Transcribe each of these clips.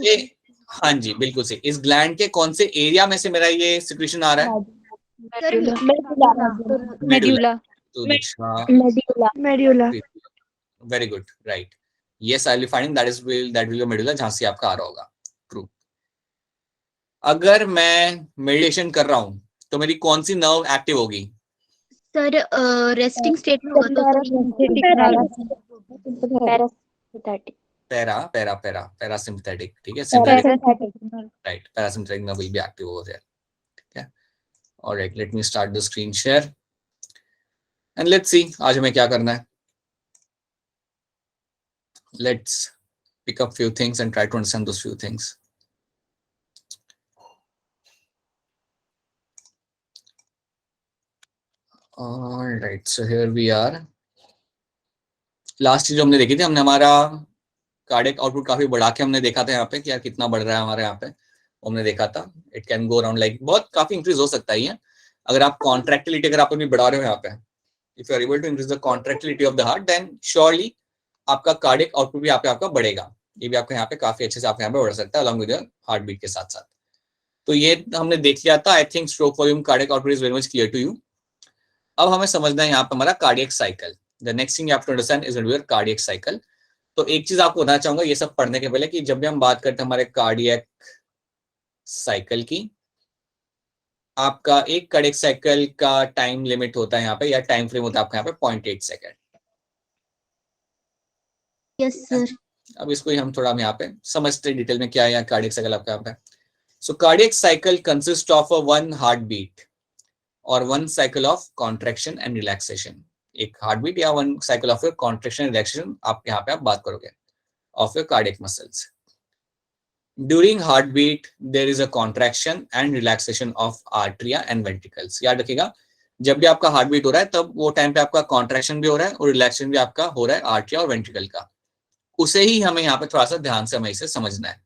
ये हाँ जी बिल्कुल सही। इस ग्लैंड के कौन से एरिया में से मेरा ये सिक्रीशन आ रहा है? मेडुला। तो Diksha, medulla. Very good, right. Yes, I will find that will medulla, जहां से आपका आ रहा होगा। ट्रू। अगर मैं मेडिटेशन कर रहा हूं तो मेरी कौन सी नर्व एक्टिव होगी? सर रेस्टिंग स्टेट में होगा तो पैरासिम्पैथेटिक, ठीक है, sympathetic, right, parasympathetic nerve will be active over there, ठीक है। All right, let me start the screen share and let's see आज हमें क्या करना है। Let's pick up few things and try to understand those few things. All right, so here we are. Last चीज जो हमने देखी थी, हमने हमारा कार्डियक आउटपुट काफी बढ़ा के हमने देखा था यहाँ पे कि यार कितना बढ़ रहा है हमारे यहाँ पे, हमने देखा था it can go around like बहुत काफी इंक्रीज हो सकता है ये, अगर आप कॉन्ट्रैक्टिलिटी अगर आप अपनी बढ़ा रहे हो यहाँ पे, if you are able to increase the contractility of the heart then surely आपका कार्डियक आउटपुट भी यहाँ पे आपका बढ़ेगा। ये भी आपका यहाँ पे काफी अच्छे से आपका यहाँ पे बढ़ सकता है अलॉन्ग विद हार्ट बीट के साथ साथ। तो ये हमने देख लिया था। I think stroke volume cardiac output is very much clear to you. अब हमें समझना है यहाँ पे हमारा cardiac cycle. The next thing you have to understand is your cardiac cycle. तो एक चीज आपको बताना चाहूंगा ये सब पढ़ने के पहले कि जब भी हम बात करते हैं हमारे कार्डियक साइकिल की, आपका एक कार्डियक साइकिल का टाइम लिमिट होता है यहाँ पे, या टाइम फ्रेम होता है आपका यहाँ पे 0.8 सेकेंड। Yes sir. अब इसको हम थोड़ा हम यहाँ पे समझते हैं डिटेल में क्या है कार्डियक साइकिल आपका यहाँ पे। So cardiac cycle consist of one heart beat और one cycle of contraction and relaxation. एक हार्ट बीट या one cycle of your contraction relaxation आप यहाँ पे आप बात करोगे of your cardiac muscles. During heart beat there is a contraction and relaxation of atria and ventricles. याद रखिएगा जब भी आपका हार्ट बीट हो रहा है तब वो टाइम पे आपका कॉन्ट्रैक्शन भी हो रहा है और रिलैक्सेशन भी आपका हो रहा है आर्टरिया और वेंट्रिकल का। उसे ही हमें यहाँ पे थोड़ा सा ध्यान से हमें इसे समझना है।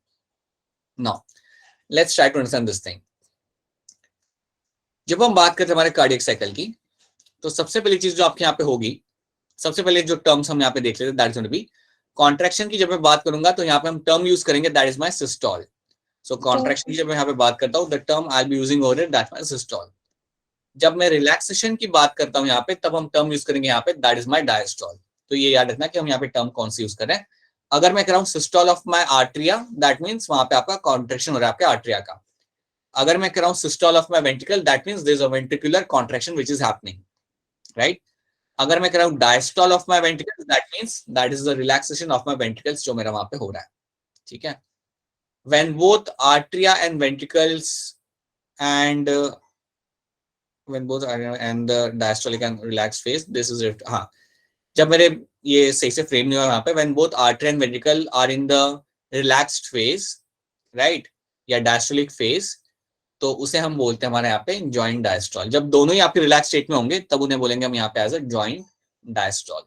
Now let's try to understand this thing. जब हम बात करते हैं हमारे कार्डियक साइकिल की तो सबसे पहली चीज जो आपके यहाँ पे होगी, सबसे पहले जो टर्म्स हम यहाँ पे देख लेते हैं that is going to be contraction की। जब मैं बात करूंगा तो यहाँ पे हम टर्म यूज करेंगे that is my systole. So contraction की जब मैं यहाँ पे बात करता हूँ the term I will be using over it that my systole. जब मैं रिलैक्सेशन की बात करता हूँ यहाँ पे तब हम टर्म यूज करेंगे यहाँ पे दैट इज माय डायस्टोल। तो ये याद रखना कि हम यहाँ पे टर्म कौन सी यूज कर रहे हैं। अगर मैं कह रहा हूँ systole of my atria that means वहां पे आपका कॉन्ट्रैक्शन हो रहा है आपके आर्टरिया का। अगर मैं कह रहा हूँ systole of my ventricle that means there is a ventricular contraction which is happening, right. अगर मैं कह रहा हूँ diastole of my ventricles that means that is the relaxation of my ventricles जो मेरा वहां पे हो रहा है, ठीक है। When both atria and ventricles and when both are and the diastolic and relaxed phase this is it। हाँ, जब मेरे ये सही से फ्रेम नहीं हुआ यहाँ पे when both artery and ventricle are in the relaxed phase, right, या diastolic phase, तो उसे हम बोलते हैं हमारे यहाँ पे joint diastole। जब दोनों ही आपके रिलैक्स स्टेट में होंगे तब उन्हें बोलेंगे हम यहाँ पे एज अ joint diastole।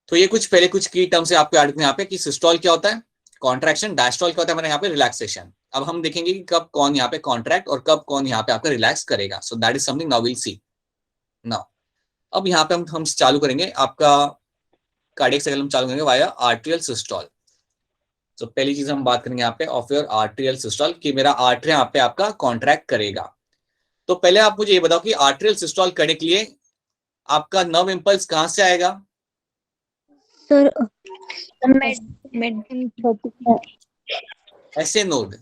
तो ये कुछ पहले कुछ की टर्म्स है आपके आर्ट में यहाँ पे कि सिस्टोल क्या होता है कॉन्ट्रैक्शन, डायस्टोल क्या होता है हमारे यहाँ पे रिलैक्सेशन। अब हम देखेंगे कि कब कौन यहाँ पे कॉन्ट्रैक्ट और कब कौन यहाँ पे आपका रिलैक्स करेगा। सो that is something now will see. Now अब यहाँ पे हम चालू करेंगे आपका कार्डियक साइकिल हम चालू करेंगे वाया आर्टेरियल सिस्टोल। तो पहली चीज हम बात करेंगे यहाँ पे ऑफ योर आर्टेरियल सिस्टोल कि मेरा आर्टरी यहाँ पे आपका कॉन्ट्रैक्ट करेगा। तो पहले आप मुझे ये बताओ कि आर्टेरियल सिस्टोल करने के लिए आपका नर्व इंपल्स कहाँ से आएगा? सर ऐसे नोड,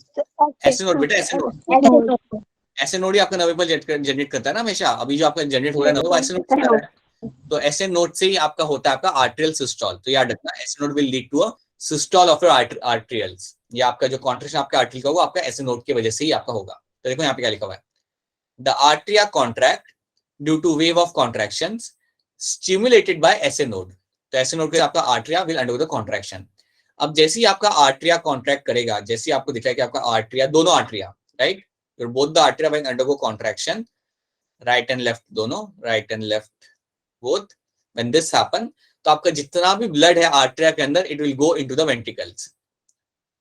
ऐसे नोड बेटा, ऐसे नोड, ऐसे नोड ही आपका नर्व इंपल्स जनरेट करता है ना हमेशा। अभी जो आपका जनरेट हो रहा है ना वो ऐसे नोड से कर रहा है। तो ऐसे नोड से ही आपका होता है आपका आर्टेरियल सिस्टोल। तो याद रखना ऐसे node will lead to a systole of your atrials. ये आपका जो कॉन्ट्रैक्शन आपका आर्टेरियल का होगा आपका ऐसे नोड की वजह से ही आपका होगा। तो देखो यहाँ पे क्या लिखा हुआ है, the atria contract due to wave of contractions stimulated by SA node. तो ऐसे नोड के आपका atria will undergo the contraction. अब जैसे ही आपका आर्टेरिया कॉन्ट्रैक्ट करेगा, जैसे आपको दिख रहा है कि आपका आर्टेरिया दोनों atria, right, both the atria will undergo contraction, right and left दोनों, right and left both. When this happen तो आपका जितना भी ब्लड है आर्टेरिया के अंदर it will go into the ventricles.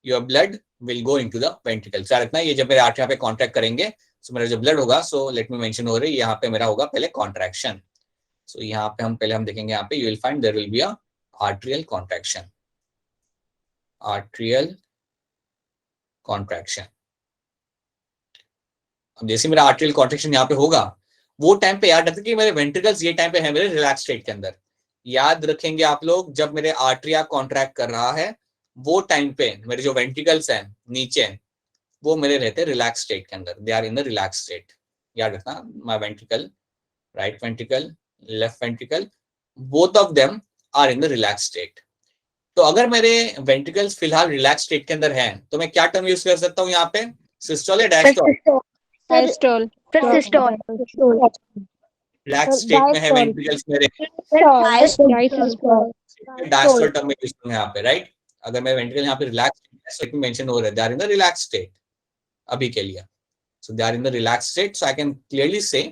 Your blood will go into the ventricles. याद रखना ये जब मेरे आर्टेरिया पे कॉन्ट्रैक्ट करेंगे सो मेरा जो ब्लड होगा, सो लेट मी मेंशन हो रही है यहाँ पे मेरा होगा पहले कॉन्ट्रैक्शन। सो यहाँ पे हम पहले हम देखेंगे यहाँ पे you will find there will be a arterial contraction, atrial contraction. अब जैसे मेरा आर्ट्रियल कॉन्ट्रैक्शन यहाँ पे होगा, वो टाइम पे याद रखें कि मेरे वेंट्रिकल्स ये टाइम पे है मेरे रिलैक्स स्टेट के अंदर। याद रखेंगे आप लोग, जब मेरे आर्ट्रिया कॉन्ट्रैक्ट कर रहा है वो टाइम पे मेरे जो वेंट्रिकल्स हैं नीचे, वो मेरे रहते हैं रिलैक्स स्टेट के अंदर, they are in the relax state. याद रखना, my ventricle, right ventricle, left ventricle, both of them are in the relax state. तो अगर मेरे वेंट्रिकल्स फिलहाल रिलैक्स स्टेट के अंदर हैं तो मैं क्या टर्म यूज कर सकता हूँ यहाँ पे, सिस्टोल या diastole? Diastole. Systole. Relax state में है वेंट्रिकल्स मेरे, डायस्टोल टर्म में यूज करूंगा यहाँ पे, राइट। अगर मेरे वेंट्रिकल यहाँ पे रिलैक्स स्टेट में मेंशन हो रहा है, they are in the relax state अभी के लिए, so they are in the relax state, so I can clearly say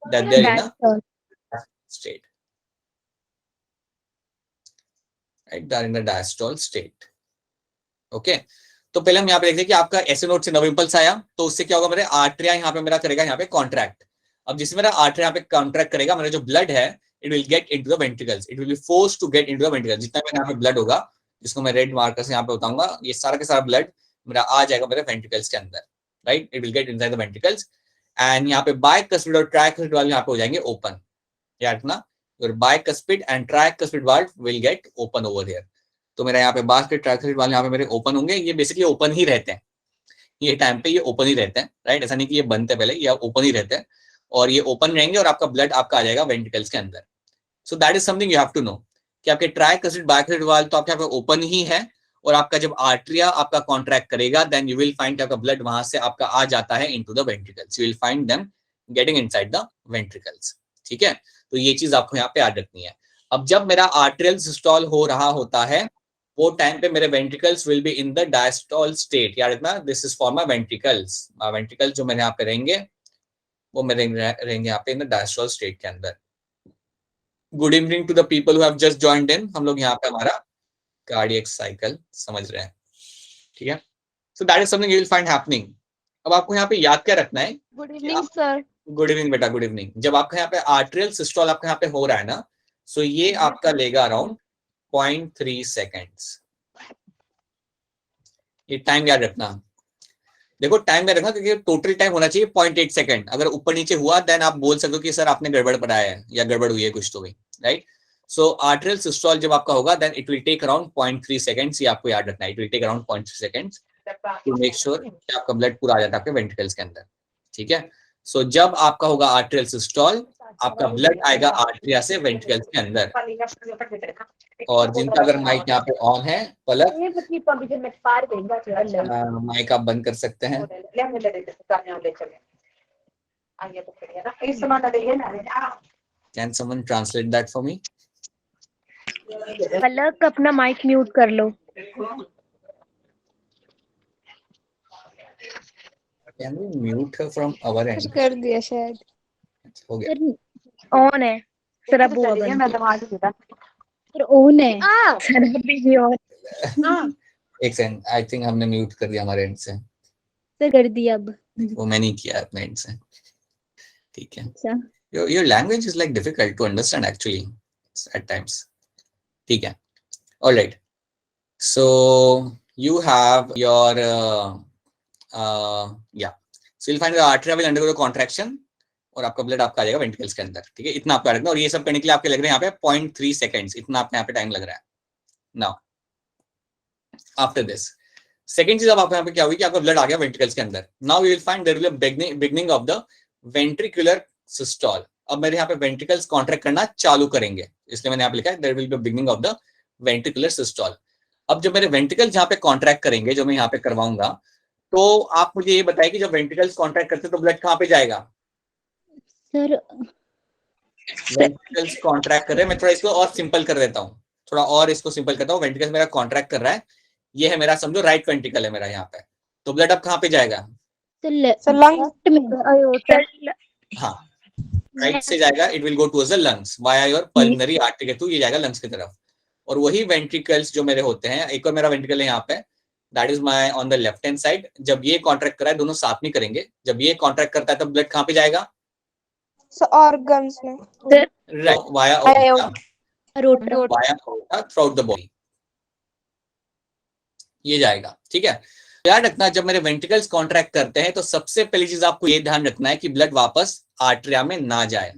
that they are in the state, right, they are in the diastole state. Okay, तो पहले हम यहाँ पे देखते हैं कि आपका ऐसे नोड से नव इंपल्स आया तो उससे क्या होगा, मेरे आर्टरिया यहाँ पे मेरा करेगा यहाँ पे कॉन्ट्रैक्ट। अब जिसमें मेरा आर्टरिया यहाँ पे कॉन्ट्रैक्ट करेगा, मेरा जो ब्लड है it will get into the ventricles, it will be forced to get into the ventricles. जितना मेरे यहाँ पे ब्लड होगा, जिसको मैं रेड मार्कर से यहाँ पे बताऊंगा, ये सारा का सारा ब्लड मेरा आ जाएगा मेरे वेंट्रिकल्स के अंदर, right, it will get inside the ventricles and यहाँ पे बाइकस्पिड और ट्राइकस्पिड वाल्व यहाँ पे हो जाएंगे ओपन। याद रखना, your bicuspid and tricuspid valve will get open over here. तो मेरा यहाँ पे बास्केट ट्राइकस्पिड वाले यहाँ पे मेरे ओपन होंगे, ये बेसिकली ओपन ही रहते हैं, ये टाइम पे ये ओपन ही रहते हैं, राइट, ऐसा नहीं कि ये बंद है पहले, ये ओपन ही रहते हैं और ये ओपन रहेंगे और आपका ब्लड आपका आ जाएगा वेंट्रिकल्स के अंदर। So that is something you have to know कि आपके ट्राइकस्पिड बाइकस्पिड वाल्व तो आपके यहाँ पे ओपन ही है और आपका जब आर्टरिया आपका कॉन्ट्रैक्ट करेगा देन यू विल फाइंड आपका ब्लड वहां से आपका आ जाता है into the ventricles, you will find them getting inside the ventricles. ठीक है, तो ये चीज आपको यहाँ पे याद रखनी है। अब जब मेरा आर्टरियल सिस्टोल हो रहा होता है वो टाइम पे मेरे ventricles will be in the diastole state. याद रखना, this is for my ventricles, my ventricles जो मेरे यहाँ पे रहेंगे वो मेरे रहेंगे यहाँ पे इन द डायस्टोल स्टेट के अंदर। Good evening to the people who have just joined in. हम लोग यहाँ पे हमारा कार्डियक साइकिल समझ रहे हैं, ठीक है। So that is something you will find happening. अब आपको यहाँ पे याद क्या रखना है, good evening sir. Good evening बेटा, गुड इवनिंग। जब आपका यहाँ पे आर्टरियल सिस्टोल आपका यहाँ पे हो रहा है ना, सो ये आपका लेगा अराउंड 0.3 सेकेंड्स। ये टाइम याद रखना, देखो टाइम याद रखना क्योंकि टोटल टाइम होना चाहिए 0.8 सेकंड। अगर ऊपर नीचे हुआ देन आप बोल सकते हो कि सर आपने गड़बड़ पढ़ाया है या गड़बड़ हुई है कुछ तो भी, राइट। सो आर्टरियल सिस्टोल जब आपका होगा then it will take around 0.3 seconds, ये आपको याद रखना है, it will take around 0.3 seconds to make sure कि आपका ब्लड पूरा आ जाता है आपके वेंट्रिकल्स के अंदर, ठीक है। सो जब आपका होगा आर्टरियल सिस्टोल, आपका ब्लड आएगा आर्टरिया से वेंट्रिकल्स के अंदर। और जिनका अगर माइक यहाँ पे ऑन है, पलक माइक आप बंद कर सकते हैं। Can someone translate that for me? Palak अपना माइक म्यूट कर लो। Can we mute her from our end? कर दिया शायद, हो गया, ऑन है सर, अब हुआ बंद। सर ऑन है सर, अभी भी ऑन। एक सेकंड, आई थिंक हमने म्यूट कर दिया हमारे एंड से। सर कर दिया अब। वो मैंने किया अपने एंड से, ठीक है। अच्छा, your language is like difficult to understand actually at times, ठीक है। All right, so you have your yeah, so you'll find the artery will undergo the contraction और आपका ब्लड आपका आ जाएगा वेंट्रिकल्स के अंदर, ठीक है। इतना आपका रखना और ये सब करने के लिए आपके लग रहे हैं यहाँ पे 0.3 सेकेंड्स, इतना आपके यहाँ पे टाइम लग रहा है। नाउ आफ्टर दिस सेकेंड चीज अब आपको यहाँ पे क्या हुई कि आपका ब्लड आ गया वेंट्रिकल्स के अंदर। Now you will find there will be beginning of the ventricular systole. अब मेरे यहाँ पे वेंट्रिकल्स कॉन्ट्रैक्ट करना चालू करेंगे, इसलिए मैंने यहाँ पे लिखा है there will be beginning of the ventricular systole. अब जब मेरे वेंट्रिकल्स यहाँ पे कॉन्ट्रैक्ट करेंगे, जो मैं यहाँ पे करवाऊंगा, तो आप मुझे ये बताइए कि जब वेंट्रिकल्स कॉन्ट्रैक्ट करते तो ब्लड कहाँ पे जाएगा? सर वेंट्रिकल्स कॉन्ट्रैक्ट कर रहे हैं, मैं थोड़ा इसको और सिंपल कर देता हूँ, थोड़ा और इसको सिंपल करता हूँ। वेंट्रिकल्स मेरा कॉन्ट्रैक्ट कर रहा है, ये है मेरा समझो राइट वेंट्रिकल है मेरा यहाँ पे, तो ब्लड अब कहाँ पे जाएगा? सर लेफ्ट में। हाँ, राइट से जाएगा, it will go towards the lungs via your pulmonary artery के थ्रू, ये जाएगा लंग्स की तरफ। और वही वेंट्रिकल्स जो मेरे होते हैं, एक और मेरा वेंट्रिकल है यहाँ पे, that is my on the left hand side. जब ये कॉन्ट्रैक्ट कर रहा है, दोनों साथ में करेंगे, जब ये कॉन्ट्रैक्ट करता है तब ब्लड कहाँ पे जाएगा? ऑर्गन्स में, राइट, वाया रोटा थ्रू आउट द बॉडी। ये जाएगा, ठीक है। याद रखना जब मेरे वेंट्रिकल्स कॉन्ट्रैक्ट करते हैं तो सबसे पहली चीज आपको ये ध्यान रखना है कि ब्लड वापस आर्टरिया में ना जाए।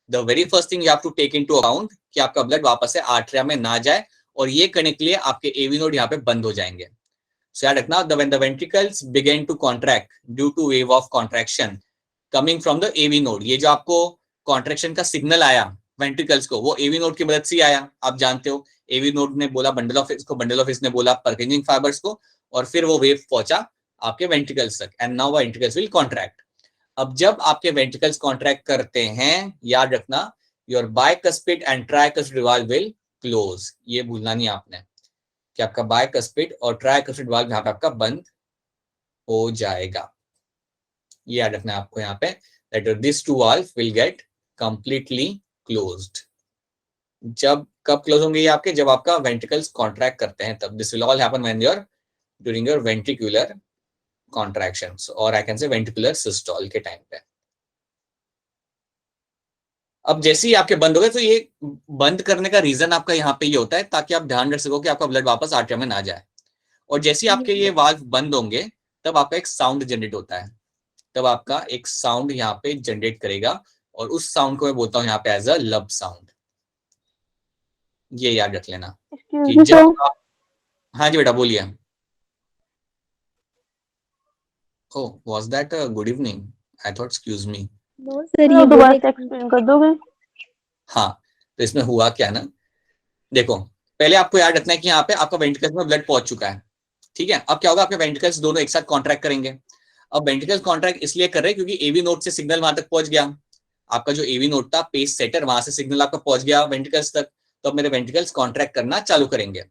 The very first thing you have to take into account कि आपका ब्लड वापस से आर्टरिया में ना जाए, और ये करने के लिए आपके एवी नोड यहाँ पे बंद हो जाएंगे। सो याद रखना when the ventricles begin to contract due to wave of contraction coming from the AV node, ये जो आपको कॉन्ट्रैक्शन का सिग्नल आया वेंट्रिकल्स को, वो एवी नोड की मदद से आया। आप जानते हो एवी नोड ने बोला बंडल ऑफ इसको, बंडल ऑफ इसने बोला परकिंजिंग फाइबर्स को, और फिर वो वेव पहुंचा आपके वेंट्रिकल्स तक, and now ventricles will contract. अब जब आपके वेंट्रिकल्स कॉन्ट्रैक्ट करते हैं, याद रखना your bicuspid and tricuspid valve will close. ये भूलना नहीं आपने कि आपका बाइकस्पिड और ट्राइकस्पिड वाल्व यहाँ पे आपका बंद हो जाएगा। ये याद रखना है आपको यहाँ पे, that this to valve will gate completely closed. जब कब क्लोज होंगे ये आपके, जब आपका वेंट्रिकल्स कॉन्ट्रैक्ट करते हैं तब। This will all happen when your during your ventricular contractions, और I can say ventricular systole के टाइम पे। अब जैसे ही आपके बंद हो गए, तो ये बंद करने का रीजन आपका यहाँ पे ये होता है ताकि आप ध्यान रख सको कि आपका ब्लड वापस आर्टरिया में ना जाए। और जैसे ही आपके ये वाल्व बंद होंगे तब आपका एक साउंड जनरेट होता है, तब आपका एक साउंड यहाँ पे जनरेट करेगा, और उस साउंड को मैं बोलता हूँ यहाँ पे एज अ लब साउंड। ये याद रख लेना कि जब आप, हाँ जी बेटा बोलिए। Oh was that a good evening, I thought excuse me. Sir ये दोबारा से एक्सप्लेन कर दोगे? हाँ, तो इसमें हुआ क्या ना, देखो पहले आपको याद रखना है कि यहाँ पे आपका वेंट्रिकल्स में ब्लड पहुंच चुका है, ठीक है। अब क्या होगा, आपके वेंट्रिकल्स दोनों एक साथ कॉन्ट्रैक्ट करेंगे। अब वेंट्रिकल्स कॉन्ट्रैक्ट इसलिए कर रहे हैं क्योंकि एवी नोड से सिग्नल वहां तक पहुंच गया। आपका जो एवी नोड था पेस सेटर, वहां से सिग्नल आपका पहुंच गया वेंट्रिकल्स तक, तो अब मेरे वेंट्रिकल्स कॉन्ट्रैक्ट करना चालू करेंगे।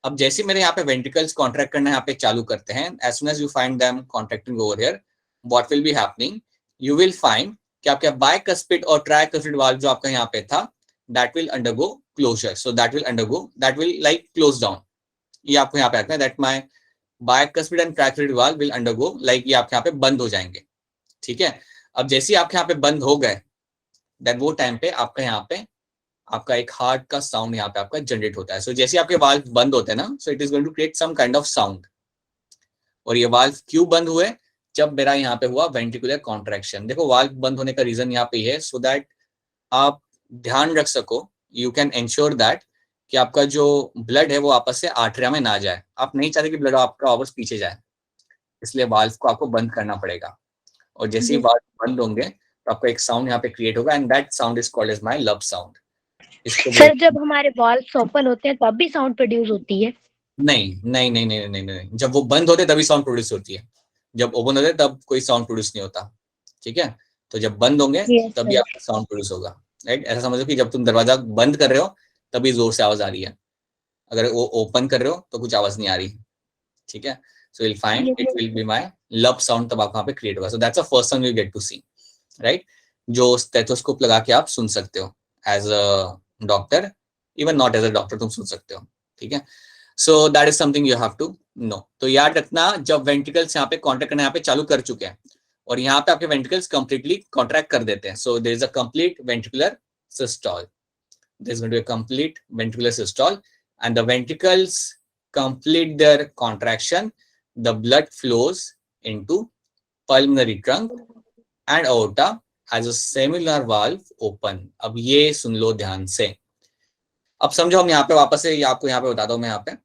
अब जैसे मेरे यहाँ पे वेंट्रिकल्स कॉन्ट्रैक्ट करना यहाँ पे चालू करते हैं, as soon as you find them contracting over here, what will be happening, you will find कि आपका बाइकस्पिड और ट्राइकस्पिड वाल्व जो आपका यहाँ पे था, that will undergo closure. So that will like close down. ये आपको यहाँ पे आता है that my bicuspid and tricuspid valve will undergo like ये आपके यहाँ पे बंद हो जाएंगे, ठीक है। अब जैसे ही आपके यहाँ पे बंद हो गए, then वो टाइम पे आपका यहाँ पे आपका एक हार्ट का साउंड यहाँ पे आपका जनरेट होता है। सो जैसे आपके वाल्व बंद होते हैं ना, so it is going to create some kind of sound. और ये वाल्व क्यों बंद हुए, जब मेरा यहाँ पे हुआ वेंट्रिकुलर कॉन्ट्रैक्शन। देखो वाल्व बंद होने का रीजन यहाँ पे है सो दैट आप ध्यान रख सको, यू कैन एंश्योर दैट कि आपका जो ब्लड है वो आपस से आर्टरिया में ना जाए। आप नहीं चाहते कि ब्लड आपका वापस पीछे जाए, इसलिए वाल्व को आपको बंद करना पड़ेगा। और जैसे ही वाल्व बंद होंगे तो आपको एक साउंड यहाँ पे क्रिएट होगा, and that sound is called as my lub sound. Sir जब हमारे वाल्व्स ओपन होते हैं तब भी साउंड प्रोड्यूस होती है? नहीं नहीं नहीं नहीं नहीं नहीं, जब वो बंद होते तभी साउंड प्रोड्यूस होती है, जब ओपन होते तब कोई साउंड प्रोड्यूस नहीं होता, ठीक है। तो जब बंद होंगे तभी आपका साउंड प्रोड्यूस होगा, राइट। ऐसा समझो कि जब तुम दरवाजा बंद कर रहे हो तभी जोर से आवाज आ रही है, अगर वो ओपन कर रहे हो तो कुछ आवाज नहीं आ रही, ठीक है। So will find it will be my lub sound, तब आपको वहां पे क्रिएट होगा। So that's the first sound you get to see, right, जो स्टेथोस्कोप लगा के आप सुन सकते हो as a doctor, even not as a doctor तुम सुन सकते हो, ठीक है। So that is something you have to know. तो याद रखना जब वेंट्रिकल्स यहाँ पे कॉन्ट्रैक्ट करना यहाँ पे चालू कर चुके हैं और यहाँ पे आपके वेंट्रिकल्स कंप्लीटली कॉन्ट्रैक्ट कर देते हैं, so there is a complete ventricular systole, there is going to be a complete ventricular systole, and the ventricles complete their contraction, the blood flows into pulmonary trunk and aorta as a semilunar valve open। अब ये सुन लो ध्यान से, अब समझो हम यहाँ पे वापस से आपको यहाँ पे बताता हूँ मैं यहाँ पे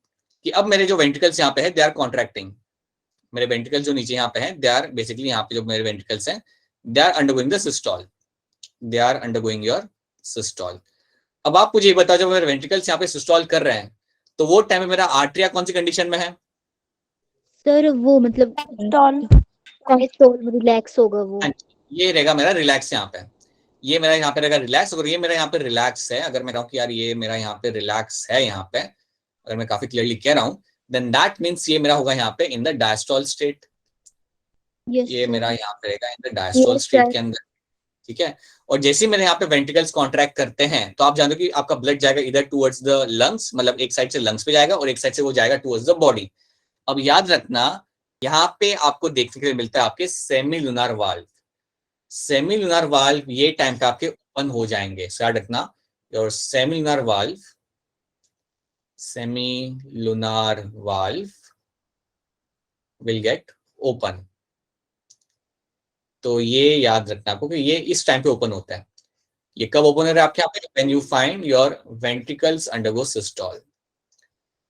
कि अब मेरे जो वेंट्रिकल्स यहाँ पे है दे आर कॉन्ट्रैक्टिंग। मेरे वेंट्रिकल्स जो नीचे यहाँ पे हैं दे आर बेसिकली, यहाँ पे जो मेरे वेंट्रिकल्स हैं they are undergoing the systole, they are undergoing your systole. अब आप मुझे बताओ जब मेरे वेंट्रिकल्स यहाँ पे सिस्टोल कर रहे हैं तो वो टाइम में मेरा आर्टरिया कौन सी कंडीशन में है? सर वो मतलब रिलैक्स होगा वो, ये रहेगा मेरा रिलैक्स यहाँ पे, ये मेरा यहाँ पे रहेगा रिलैक्स। अगर ये मेरा यहाँ पे रिलैक्स है, अगर मैं कहूँ कि यार ये मेरा यहाँ पे रिलैक्स है, यहाँ पे अगर मैं काफी क्लियरली कह रहा हूँ, देन दैट मीन्स ये मेरा होगा यहाँ पे इन द डायस्टोल स्टेट, ये मेरा यहाँ पे रहेगा इन द डायस्टोल स्टेट के अंदर, ठीक है। और जैसे ही मेरे यहाँ पे वेंट्रिकल्स कॉन्ट्रैक्ट करते हैं तो आप जानते हो कि आपका ब्लड जाएगा इधर टुवर्ड्स द लंग्स, मतलब एक साइड से लंग्स पे जाएगा और एक साइड से वो जाएगा टुवर्ड्स द बॉडी। अब याद रखना यहाँ पे आपको देखने के लिए मिलता है आपके सेमीलुनार वाल्व, सेमीलुनार वाल्व ये टाइम पे आपके ओपन हो जाएंगे। सो याद रखना your semilunar valve will get open. तो ये याद रखना आपको कि ये इस टाइम पे ओपन होता है. ये कब ओपन हो रहा है आपके यहाँ पे? When you find your ventricles undergo systole.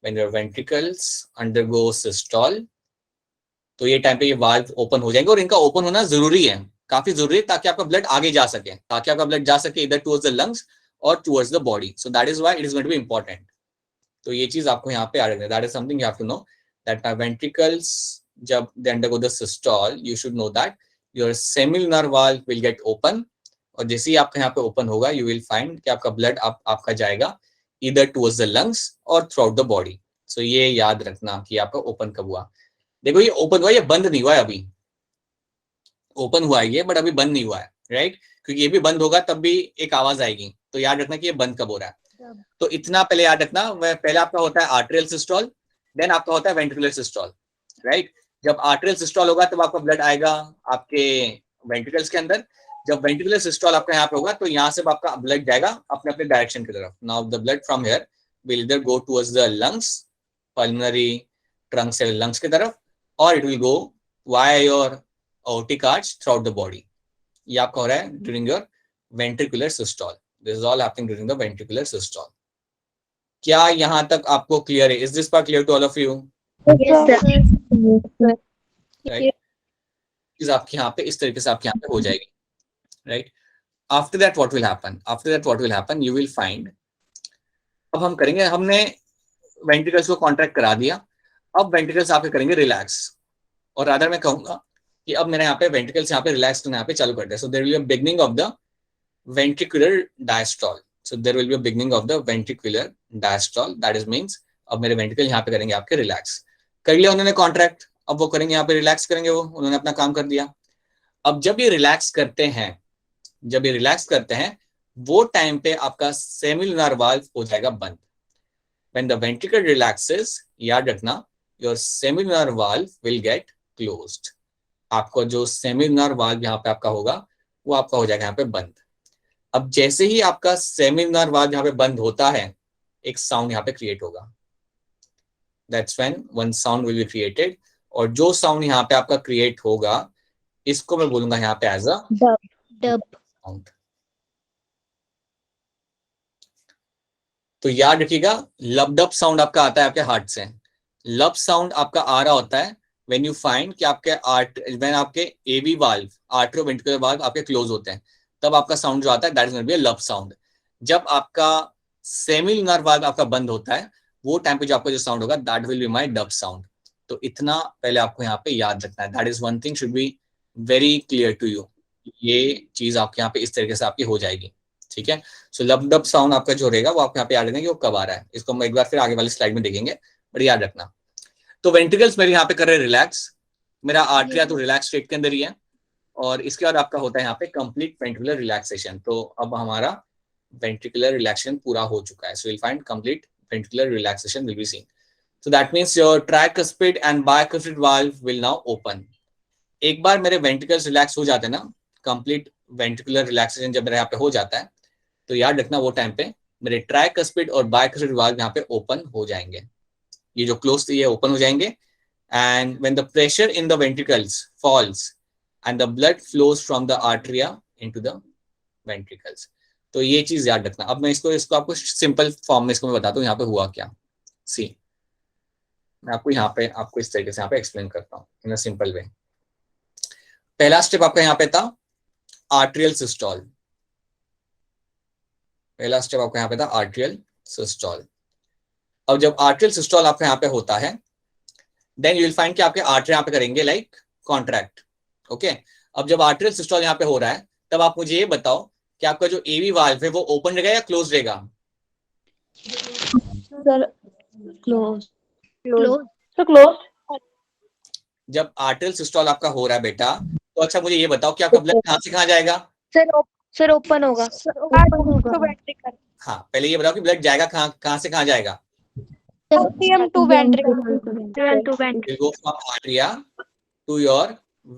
When your ventricles undergo systole, तो ये टाइम पे ये वाल्व ओपन हो जाएंगे. और इनका ओपन होना जरूरी है, काफी जरूरी है, ताकि आपका ब्लड आगे जा सके, ताकि आपका ब्लड जा सके इधर टुवर्ड्स द लंग्स और towards the body. So that is why it is going to be important. तो ये चीज आपको यहाँ पे याद रखना है. That is something you have to know that my ventricles जब they undergo the systole, you should know that your semilunar valve will get open. और जैसे ही आपका यहाँ पे ओपन होगा, यू विल फाइंड कि आपका ब्लड आपका जाएगा इधर टुवर्ड्स द लंग्स और थ्रू आउट द बॉडी. सो ये याद रखना कि आपका ओपन कब हुआ. देखो ये ओपन हुआ, ये बंद नहीं हुआ है. अभी ओपन हुआ है ये, बट अभी बंद नहीं हुआ है, राइट? क्योंकि ये भी बंद होगा तब भी एक आवाज आएगी. तो याद रखना कि ये बंद कब हो रहा है. तो इतना पहले याद रखना. पहले आपका होता है आर्टेरियल सिस्टोल, देन आपका होता है वेंट्रिकुलर सिस्टोल, राइट? जब आर्टेरियल सिस्टोल होगा तब आपका ब्लड आएगा आपके वेंट्रिकल्स के अंदर. जब वेंट्रिकुलर सिस्टोल आपका यहाँ पे होगा तो यहाँ से आपका ब्लड जाएगा अपने अपने डायरेक्शन की तरफ. Now the blood from here will इधर go towards the lungs, pulmonary trunk से लंग्स की तरफ, और it will go via your aortic arch throughout the body. ये आपका हो रहा है during your ventricular systole. This is all happening during the ventricular systole. क्या यहाँ तक आपको क्लियर है? Is this part clear to all of you? Yes, sir. Right? चीज आपके यहाँ पे इस तरीके से आपके यहाँ पे हो जाएगी, right? After that what will happen? After that what will happen? You will find. अब हम करेंगे, हमने वेंट्रिकल्स को कॉन्ट्रैक्ट करा दिया. अब वेंट्रिकल्स आपके करेंगे रिलैक्स. और रादर मैं कहूंगा कि अब मैंने यहाँ पे वेंट्रिकल्स यहाँ पे रिलैक्स करना यहाँ पे चालू कर दिया. So there will be a beginning of the ventricular diastole. So there will be a beginning of the ventricular diastole. That is means अब मेरे वेंट्रिकल यहाँ पे करेंगे आपके रिलैक्स. कर लिया उन्होंने कॉन्ट्रैक्ट, अब वो करेंगे यहाँ पे रिलैक्स करेंगे. वो उन्होंने अपना काम कर दिया. अब जब ये रिलैक्स करते हैं, जब ये रिलैक्स करते हैं, वो टाइम पे आपका सेमिलुनर वाल्व हो जाएगा बंद. When the ventricle relaxes, याद रखना, your semilunar valve will get closed. आपको जो सेमिलुनर वाल्व यहाँ पे आपका होगा वो आपका हो जाएगा यहाँ पे बंद. अब जैसे ही आपका सेमिलुनर वाल्व यहाँ पे बंद होता है, एक साउंड यहाँ पे क्रिएट होगा. That's when one sound will be created. और जो साउंड यहाँ पे आपका क्रिएट होगा, इसको मैं बोलूंगा यहाँ पे एज अ Dub. साउंड. तो याद रखिएगा, लबडब साउंड आपका आता है आपके हार्ट से. लब साउंड आपका आ रहा होता है व्हेन यू फाइंड कि आपके एवी वाल्व, आर्टरोवेंट्रिकुलर वाल्व आपके क्लोज होते हैं, तब आपका साउंड जो आता है that is going to be a lub sound. जब आपका सेमिलुनर वाल्व आपका बंद होता है, वो टाइम पे जो आपका जो साउंड होगा that will be my dub sound. तो इतना पहले आपको यहाँ पे याद रखना है. That is one thing should be very clear to you. ये चीज आपके यहाँ पे इस तरीके से आपकी हो जाएगी, ठीक है? सो लब डब साउंड आपका जो रहेगा वो आपको यहाँ पे याद रखना कि वो कब आ रहा है. इसको हम एक बार फिर आगे वाली स्लाइड में देखेंगे, बट याद रखना. तो वेंट्रिकल्स मेरे यहाँ पे कर रहे हैं रिलैक्स. मेरा आर्टरिया तो रिलैक्स स्टेट के अंदर ही है. और इसके बाद आपका होता है यहाँ पे कंप्लीट वेंट्रिकुलर रिलैक्सेशन. तो अब हमारा वेंट्रिकुलर रिलैक्सेशन पूरा हो चुका है. So will find complete ventricular relaxation will be seen. So that means your tricuspid and bicuspid valve will now open. एक बार मेरे वेंट्रिकल्स रिलैक्स हो जाते हैं ना, कंप्लीट वेंट्रिकुलर रिलैक्सेशन जब मेरे यहाँ पे हो जाता है, तो याद रखना वो टाइम पे मेरे ट्राइकस्पिड और बायकस्पिड वाल्व यहाँ पे ओपन हो जाएंगे. ये जो क्लोज थे ये ओपन हो जाएंगे. And when the pressure in the ventricles falls and the blood flows from the atria into the ventricles. तो ये चीज याद रखना. अब मैं इसको आपको सिंपल फॉर्म में इसको मैं बताता हूँ यहाँ पे हुआ क्या. सी, मैं आपको यहाँ पे आपको इस तरीके से यहाँ पे एक्सप्लेन करता हूँ इन अ सिंपल वे. पहला स्टेप आपका यहाँ पे था आर्टरियल सिस्टोल. पहला स्टेप आपका यहाँ पे था आर्टरियल सिस्टोल. अब जब आर्टरियल सिस्टोल आपका यहाँ पे होता है, देन यू विल फाइंड कि आपके आर्टरी यहाँ पे करेंगे लाइक कॉन्ट्रैक्ट. ओके, अब जब आर्टरियल सिस्टोल यहाँ पे हो रहा है, तब आप मुझे ये बताओ कि आपका जो एवी वाल्व है वो ओपन रहेगा या क्लोज रहेगा? Sir, close. जब आर्टरियल सिस्टोल आपका हो रहा है बेटा, तो अच्छा मुझे ये बताओ कि आपका ब्लड कहाँ से कहाँ जाएगा? Sir, open होगा. हाँ, पहले ये बताओ कि ब्लड जाएगा कहाँ से कहाँ जाएगा? Atrium to ventricle. Will go from arteria to your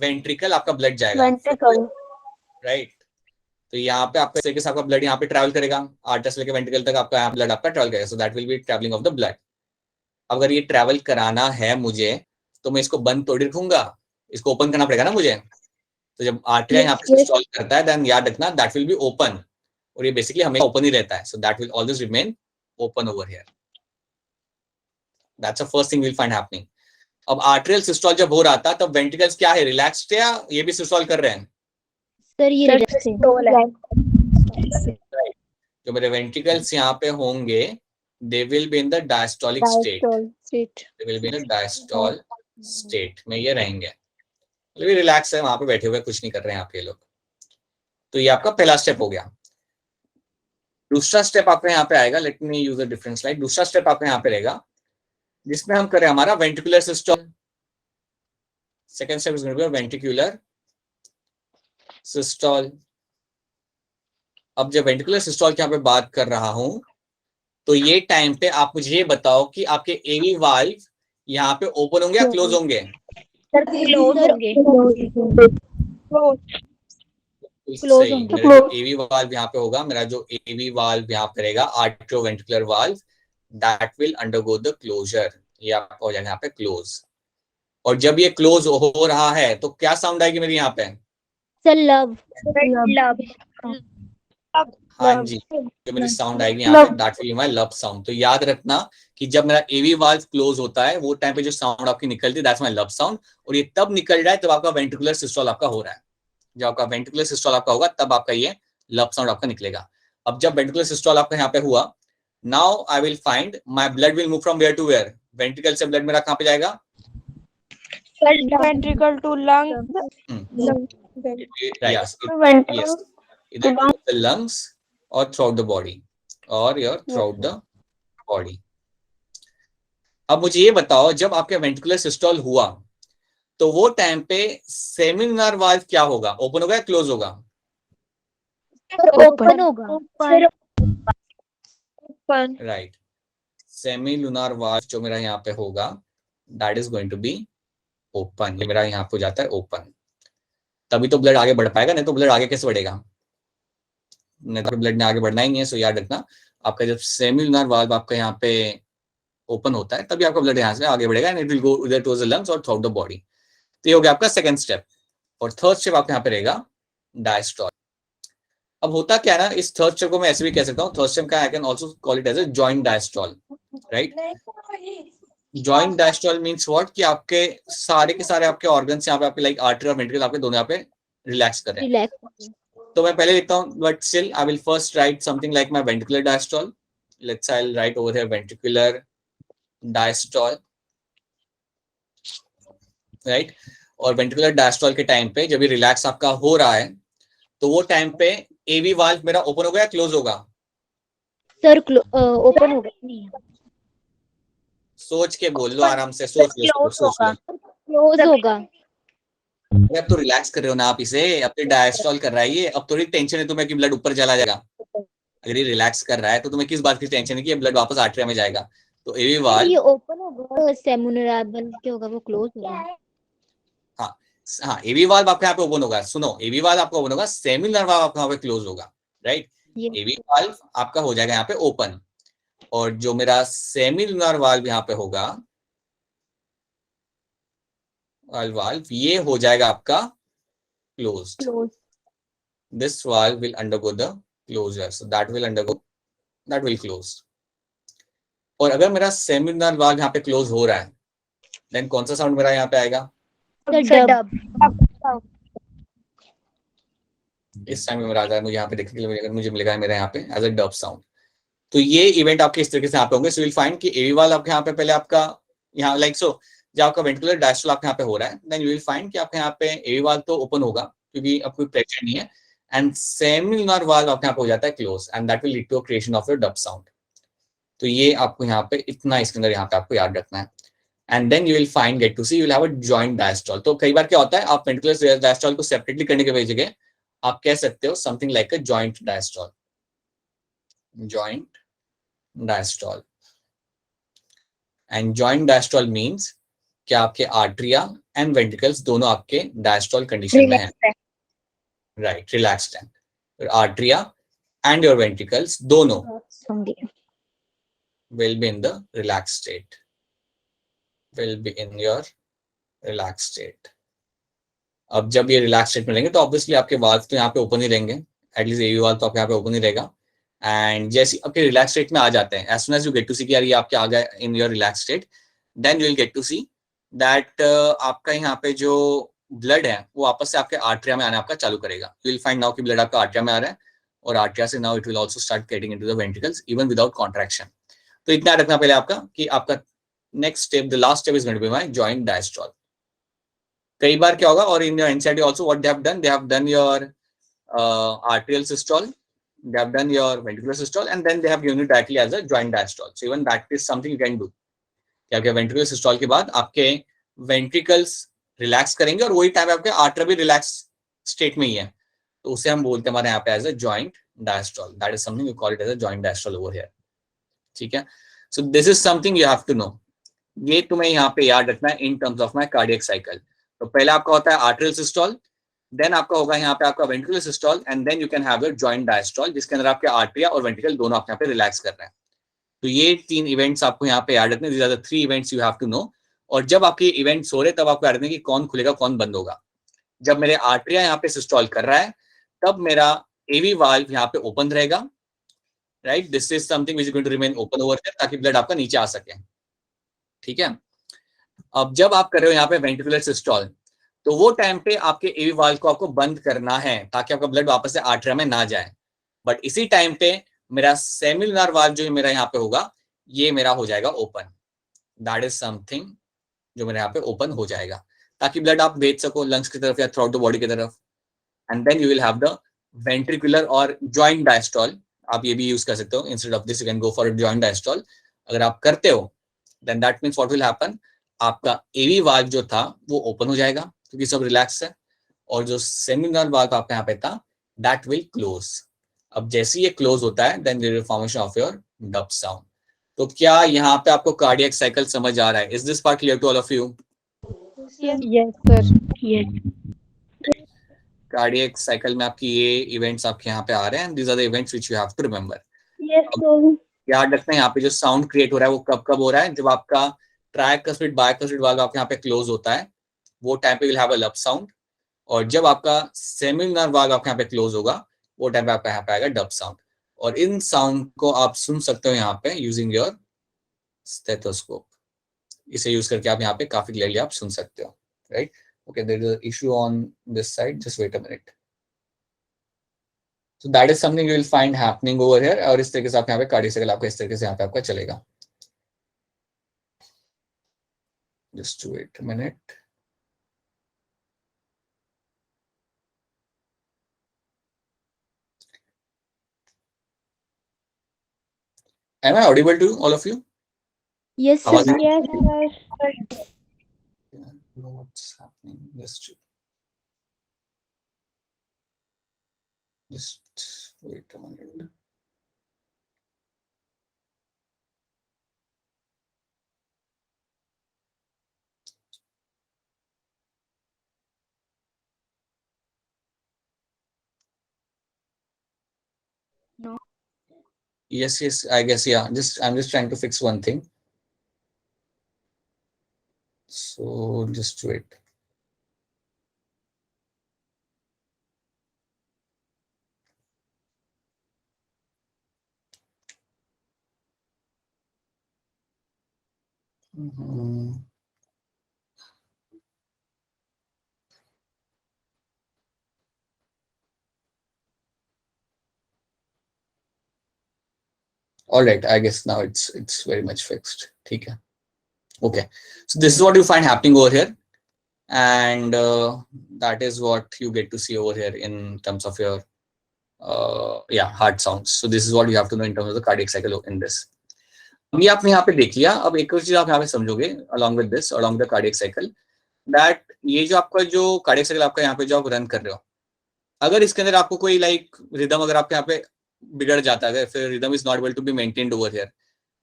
ventricle. आपका ब्लड जाएगा राइट. तो यहाँ पे आपका तरीके से आपका ब्लड यहाँ पे ट्रैवल करेगा, आर्टरी से लेकर वेंट्रिकल तक आपका यहाँ ब्लड आपका ट्रैवल करेगा. सो that will be travelling of the blood. अगर ये ट्रैवल कराना है मुझे तो मैं इसको बंद थोड़ी रखूंगा, इसको ओपन करना पड़ेगा ना मुझे। तो जब आर्टरिया यहाँ पे सिस्टोल करता है देन याद रखना दैट विल बी ओपन, और ये बेसिकली हमें ओपन ही रहता है, so that will always remain open over here. That's the first thing will find happening. अब आर्टरियल सिस्टोल जब हो रहा था तब वेंट्रिकल्स क्या है, रिलैक्स्ड है या ये भी सिस्टोल कर रहे हैं? सर ये रिलैक्स है। जो मेरे वेंट्रिकल्स यहाँ पे होंगे they will be in the diastolic state, they will be in the diastole state में ये रहेंगे, मतलब रिलैक्स है, वहां पे बैठे हुए कुछ नहीं कर रहे हैं आप ये लोग। तो ये आपका पहला स्टेप हो गया। दूसरा स्टेप आपका यहाँ पे आएगा, let me use a different slide. दूसरा स्टेप आपका यहाँ पे रहेगा जिसमें हम करें हमारा ventricular systole. Second step is going to be ventricular systole. अब जब वेंट्रिकुलर सिस्टोल की यहाँ पे बात कर रहा हूं तो ये टाइम पे आप मुझे ये बताओ कि आपके एवी वाल्व यहाँ पे ओपन होंगे या क्लोज होंगे? सही, मेरा जो एवी वाल्व यहाँ पे होगा, मेरा जो एवी वाल्व यहाँ पे रहेगा atrioventricular valve, that will undergo the closure. ये आपका हो जाएगा यहाँ पे क्लोज। और जब ये क्लोज हो रहा है तो क्या साउंड आएगी मेरी यहाँ पे? Sir love. हाँ जी, जो मेरी साउंड आएगी यहाँ पे that will be my lub sound. तो याद रखना कि जब मेरा एवी वाल्व क्लोज होता है वो टाइम पे जो साउंड आपकी निकलती है दैट्स माय लब साउंड, और ये तब निकल रहा है तब आपका वेंट्रिकुलर सिस्टोल आपका हो रहा है। जब आपका वेंट्रिकुलर सिस्टोल आपका होगा तब आपका ये लब साउंड आपका निकलेगा। अब जब वेंट्रिकुलर सिस्टोल आपका यहाँ पे हुआ, now I will find my blood will move from where to where. Ventricle से ब्लड मेरा कहाँ पे जाएगा? Ventricle to lung. Yes, either to the lungs or throughout the body or your throughout the body. अब मुझे ये बताओ जब आपके वेंट्रिकुलर सिस्टोल हुआ तो वो टाइम पे सेमिलुनर वाल्व क्या होगा, ओपन होगा या क्लोज होगा? ओपन होगा। राइट, सेमिलुनर वाल्व जो मेरा यहाँ पे होगा that is going to be open. ये मेरा यहाँ पे हो जाता है ओपन, तभी तो ब्लड आगे बढ़ पाएगा, नहीं तो ब्लड आगे कैसे बढ़ेगा? नहीं तो ब्लड ने आगे बढ़ना ही नहीं है। सो याद रखना आपका जब सेमिलुनर वाल्व आपका यहाँ पे ओपन होता है तभी आपका ब्लड यहाँ से आगे बढ़ेगा एंड इट विल गो इधर टुवर्ड्स द लंग्स और थ्रू द बॉडी। तो ये हो गया आपका सेकंड स्टेप। और थर्ड स्टेप आपका यहाँ पे रहेगा डायस्टोल। अब होता क्या है ना, इस थर्ड स्टेप को मैं ऐसे भी कह सकता हूँ, थर्ड स्टेप का I can also call it as a joint diastole, right? Joint diastole means what कि आपके सारे के सारे आपके ऑर्गन्स यहाँ पे आपके लाइक आर्टरी और वेंट्रिकल आपके दोनों यहाँ पे रिलैक्स कर रहे हैं। तो मैं पहले लिखता हूँ, but still I will first right something like my ventricular diastole. Let's I will write over here ventricular diastole, right? और वेंट्रिकुलर डायस्टोल के टाइम पे जब ये रिलैक्स आपका हो रहा है तो वो टाइम पे एवी वाल्व मेरा ओपन होगा या क्लोज होगा? सर ओपन होगा। सोच के बोल लो, आराम से सोच लो, सोच लो। क्लोज होगा। अब तो रिलैक्स कर रहे हो ना आप इसे, अब तो डायस्टोल कर रहा है ये, अब थोड़ी टेंशन है तुम्हें कि ब्लड ऊपर चला जाएगा। अगर ये रिलैक्स कर रहा है तो तुम्हें किस बात की टेंशन है कि ये ब्लड वापस आर्टरी में जाएगा? तो एवी वाल्व ये ओपन होगा, सेमिलुनर वाल्व क्या होगा, वो क्लोज होगा। हाँ, एवी वाल्व आपके यहाँ पे ओपन होगा। सुनो, एवी वाल्व आपका ओपन होगा, सेमिलुनर वाल्व आपका यहाँ पे क्लोज होगा, राइट? एवी वाल्व आपका हो जाएगा यहाँ पे ओपन, और जो मेरा सेमिलुनर वाल्व यहाँ पे होगा वाल्व, ये हो जाएगा आपका closed. This valve will undergo the closure, so that will close. और अगर मेरा सेमिलुनर वाल्व यहाँ पे क्लोज हो रहा है देन कौन सा साउंड मेरा यहाँ पे आएगा? इस टाइम में मेरा आता है, मुझे यहाँ पे देखने के लिए मुझे मिलेगा मेरा यहाँ पे एज अ डब साउंड। तो ये इवेंट आपके इस तरीके से यहाँ पे होंगे। सो विल फाइंड कि एवी वाल्व आपके यहाँ पे पहले आपका यहाँ लाइक सो जब आपका वेंट्रिकुलर डायस्टोल आपके यहाँ पे हो रहा है देन यू विल फाइंड कि आपके यहाँ पे एवी वाल्व तो ओपन होगा क्योंकि अब कोई प्रेशर नहीं है, एंड सेमिलुनर वाल्व आपके यहाँ पे हो जाता है close, and that will lead to creation of your dub sound. तो ये आपको यहाँ पे इतना इसके अंदर यहाँ पे आपको याद रखना है। And then you will find get to see you will have a joint diastole. तो कई बार क्या होता है, आप वेंट्रिकुलर डायस्टोल को सेपरेटली करने के जगह आप कह सकते हो something like a joint diastole, joint diastole. And joint diastole means कि आपके आर्टरिया एंड वेंट्रिकल्स दोनों आपके डायस्टोल कंडीशन में है, राइट? रिलैक्स्ड है। आर्टरिया एंड योर वेंट्रिकल्स दोनों will be in the relaxed state, will be in your relax state. अब जब ये रिलैक्स स्टेट में रहेंगे तो ऑब्वियसली आपके वाल्व तो यहाँ पे ओपन ही रहेंगे, एटलीस्ट एवी वाल्व तो आपके यहाँ पे ओपन ही रहेगा। एंड जैसे आपके रिलैक्स स्टेट में आ जाते हैं, as soon as you get to see कि यार ये आपके आ गए in your relax state, then you will get to see that आपका यहाँ पे जो ब्लड है वो वापस से आपके आर्टरिया में आना आपका चालू करेगा। यू विल फाइंड नाउ कि ब्लड आपका आर्टरिया में आ रहा है, और आर्टरिया से now it will also start getting into the ventricles even without contraction. तो इतना रखना पहले आपका कि आपका next step, the last step is going to be my joint diastole. कई बार क्या होगा, और in your NCERT also what they have done your arterial systole, they have done your ventricular systole, and then they have given you directly as a joint diastole. So even that is something you can do. क्या आपके ventricular systole के बाद आपके ventricles relax करेंगे और वही time आपके artery भी रिलैक्स स्टेट में ही है, तो उसे हम बोलते हैं हमारे यहाँ पे as a joint diastole. That is something you call it as a joint diastole over here. ठीक है, so this is something you have to know. ये तुम्हें यहाँ पे याद रखना है in terms of my cardiac cycle. तो पहले आपका होता है आर्टरियल सिस्टोल, देन आपका होगा यहाँ पे आपका ventricular systole, and then you can have your joint diastole, जिसके अंदर आपके आर्टरिया और वेंट्रिकल दोनों आप यहाँ पे रिलैक्स कर रहे हैं। तो ये 3 इवेंट्स आपको यहाँ पे याद रखने, these are the 3 events you have to know. और जब आपके इवेंट्स हो रहे तब आपको याद रखना कि कौन खुलेगा कौन बंद होगा। जब मेरे आर्टरिया यहाँ पे सिस्टोल कर रहा है तब मेरा एवी वाल्व यहाँ पे ओपन रहेगा, right. This is something which is going to remain open over here ताकि ब्लड आपका नीचे आ सके। ठीक है, अब जब आप कर रहे हो यहाँ पे वेंट्रिकुलर सिस्टोल, तो वो टाइम पे आपके एवी वाल्व को आपको बंद करना है ताकि आपका ब्लड वापस से आर्टरिया में ना जाए। बट इसी टाइम पे मेरा सेमिलुनर वाल्व जो मेरा यहाँ पे होगा ये मेरा हो जाएगा ओपन। दैट इज समथिंग जो मेरे यहाँ पे ओपन हो जाएगा ताकि ब्लड आप भेज सको लंग्स की तरफ या थ्रू आउट द बॉडी की तरफ। And then you will have the ventricular और जॉइंट डायस्ट्रॉल। आप ये भी यूज कर सकते हो, instead of this you can go for joint diastole. अगर आप करते हो then that means what will happen, आपका एवी वाल्व जो था वो ओपन हो जाएगा क्योंकि सब रिलैक्स है, और जो सेमिलुनर वाल्व आपका यहाँ पे था दैट विल क्लोज। अब जैसे ये क्लोज होता है then there is formation of your dub sound. तो क्या यहाँ पे आपको कार्डियक साइकिल समझ आ रहा है? Is this part clear to all of you? Yes, sir. Yes. Cardiac cycle में आपकी ये इवेंट्स आपके यहाँ पे आ रहे हैं, these are the events which you have to remember. Yes, sir. याद रखना है यहाँ पे जो साउंड क्रिएट हो रहा है वो कब कब हो रहा है, जब आपका ट्राइकस्पिड बाइकस्पिड वाल्व आपके यहाँ पे क्लोज होता है वो टाइम पे will have a lub sound, और जब आपका सेमिलुनर वाल्व आपके यहाँ पे क्लोज होगा वो टाइम पे आपका यहाँ पे आएगा डब साउंड। और इन साउंड को आप सुन सकते हो यहाँ पे यूजिंग योर स्टेथोस्कोप। इसे यूज करके आप यहाँ पे काफी क्लियरली आप सुन सकते हो, right. Okay, there is a issue on this side, just wait a minute. So that is something you will find happening over here, और इस तरीके से आप यहाँ पे कार्डियक साइकिल आपका इस तरीके से यहाँ पे आपका चलेगा। Just wait a minute. Am I audible to all of you? Yes, sir. आवाज आ- Yes, sir. What's happening? Just wait a minute. No. Yes, I guess, yeah. I'm just trying to fix one thing. So just wait. All right, I guess now it's very much fixed. ठीक है. Okay, so this is what you find happening over here, and that is what you get to see over here in terms of your heart sounds. So this is what you have to know in terms of the cardiac cycle in this. अभी आपने यहाँ पे देख लिया, अब एक और चीज आप यहाँ पे समझोगे along with this, along the cardiac cycle, that ये जो आपका जो cardiac cycle आपका यहाँ पे जो आप रन कर रहे हो, अगर इसके अंदर आपको कोई लाइक रिदम अगर आपके यहाँ पे बिगड़ जाता है, फिर rhythm is not able to be maintained over here,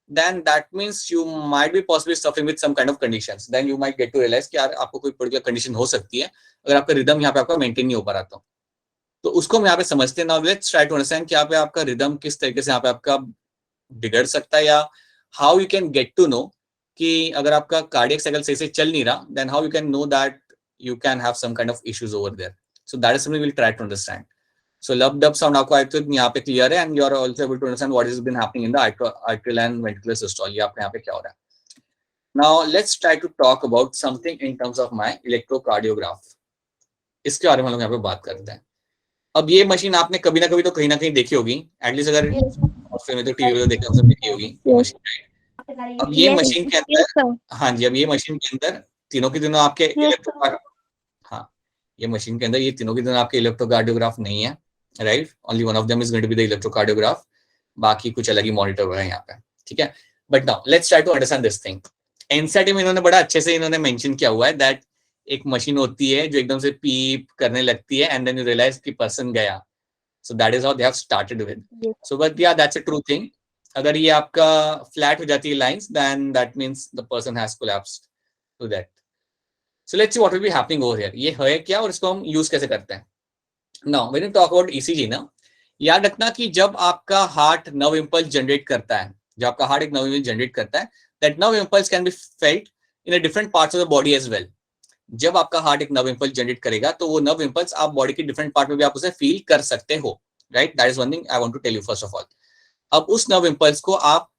then that means you might be possibly suffering with some kind of conditions. Then you might get to realize कि यार आपको कोई particular condition हो सकती है अगर आपका रिदम यहाँ पे आपका मेंटेन नहीं हो पा रहा तो उसको हम यहाँ पे समझते हैं। Now let's try to understand कि यहाँ पे आपका रिदम किस तरीके से यहाँ पे आपका बिगड़ सकता है, या how you can get to know कि अगर आपका कार्डियक साइकिल सही से चल नहीं रहा, then how you can know that you can have some kind of issues over there. So that is something we'll try to understand. So lub dub sound आपको I think यहाँ पे clear है, and you are also able to understand what has been happening in the atrial and ventricular systole. ये आपके यहाँ पे क्या हो रहा है. Now let's try to talk about something in terms of my electrocardiograph. इसके बारे में हम लोग यहाँ पे बात करते हैं. अब ये मशीन आपने कभी ना कभी तो कहीं ना कहीं देखी होगी, एटलीस्ट अगर फिर में तो टीवी में देखी हमने देखी होगी मशीन. अब ये मशीन के अंदर, हाँ जी, अब ये मशीन के अंदर तीनों के तीनों आपके हाँ, ये मशीन के अंदर ये तीनों के तीनों आपके इलेक्ट्रोकार्डियोग्राफ नहीं है, right. Only one of them is going to be the electrocardiograph. बाकी कुछ अलग ही मॉनिटर है यहाँ पे, ठीक है. But now let's try to understand this thing. NCERT में इन्होंने बड़ा अच्छे से इन्होंने मेंशन किया हुआ है दैट एक मशीन होती है जो एकदम से पीप करने लगती है एंड देन यू रियलाइज कि पर्सन गया. So that is how they have started with. So but yeah that's a true thing. अगर ये आपका फ्लैट हो जाती है lines, then that means the person has collapsed to that. So let's see what will be happening over here. ये है क्या और इसको हम यूज कैसे करते हैं. Now when you talk about ECG ना, याद रखना कि जब आपका हार्ट नर्व इंपल्स जनरेट करता है, जब आपका हार्ट एक नर्व इंपल्स जनरेट करता है, that nerve impulse can be felt in a different parts of the body as well. जब आपका हार्ट एक नर्व इंपल्स जनरेट करेगा तो वो नर्व इंपल्स आप बॉडी के डिफरेंट पार्ट में भी आप उसे फील कर सकते हो, right. That is one thing I want to tell you first of all. अब उस नर्व इंपल्स को आप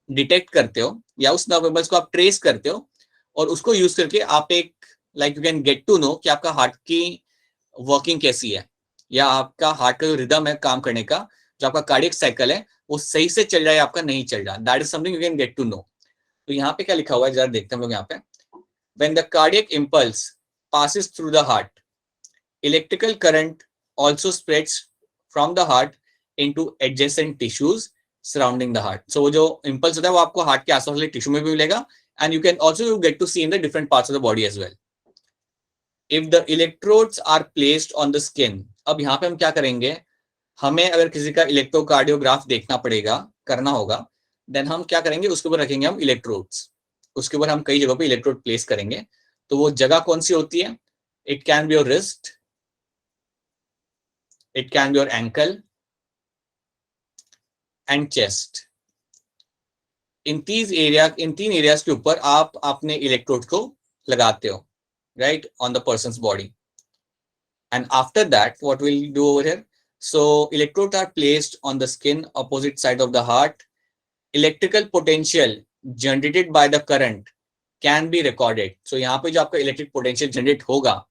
डिटेक्ट करते हो या उस नर्व इंपल्स को आप ट्रेस करते हो और उसको यूज करके आप एक like you can get to know कि आपका हार्ट की वर्किंग कैसी है या आपका हार्ट का जो रिदम है काम करने का, जो आपका कार्डियक साइकिल है वो सही से चल रहा है आपका नहीं चल रहा. That is something you can get to know. तो यहाँ पे क्या लिखा हुआ है जरा देखते हैं हम लोग यहाँ पे. When the cardiac impulse passes through the heart, electrical current also spreads from the heart into adjacent tissues surrounding the heart. So वो जो impulse होता है वो आपको हार्ट के आसपास वाले टिश्यू में भी मिलेगा and you can also get to see in the different parts of the body as well. If the electrodes are placed on the skin, अब यहाँ पे हम क्या करेंगे, हमें अगर किसी का इलेक्ट्रोकार्डियोग्राफ देखना पड़ेगा, करना होगा, देन हम क्या करेंगे, उसके ऊपर रखेंगे हम इलेक्ट्रोड्स. उसके ऊपर हम कई जगहों पे इलेक्ट्रोड प्लेस करेंगे. तो वो जगह कौन सी होती है? It can be your wrist, it can be your ankle and chest. इन तीन एरियाज के ऊपर आप अपने इलेक्ट्रोड को लगाते हो, right, on the person's body. And after that what will do over here, so electrode are placed on the skin opposite side of the heart. Electrical potential generated by the current can be recorded. So यहाँ पे जो आपका electric potential generate होगा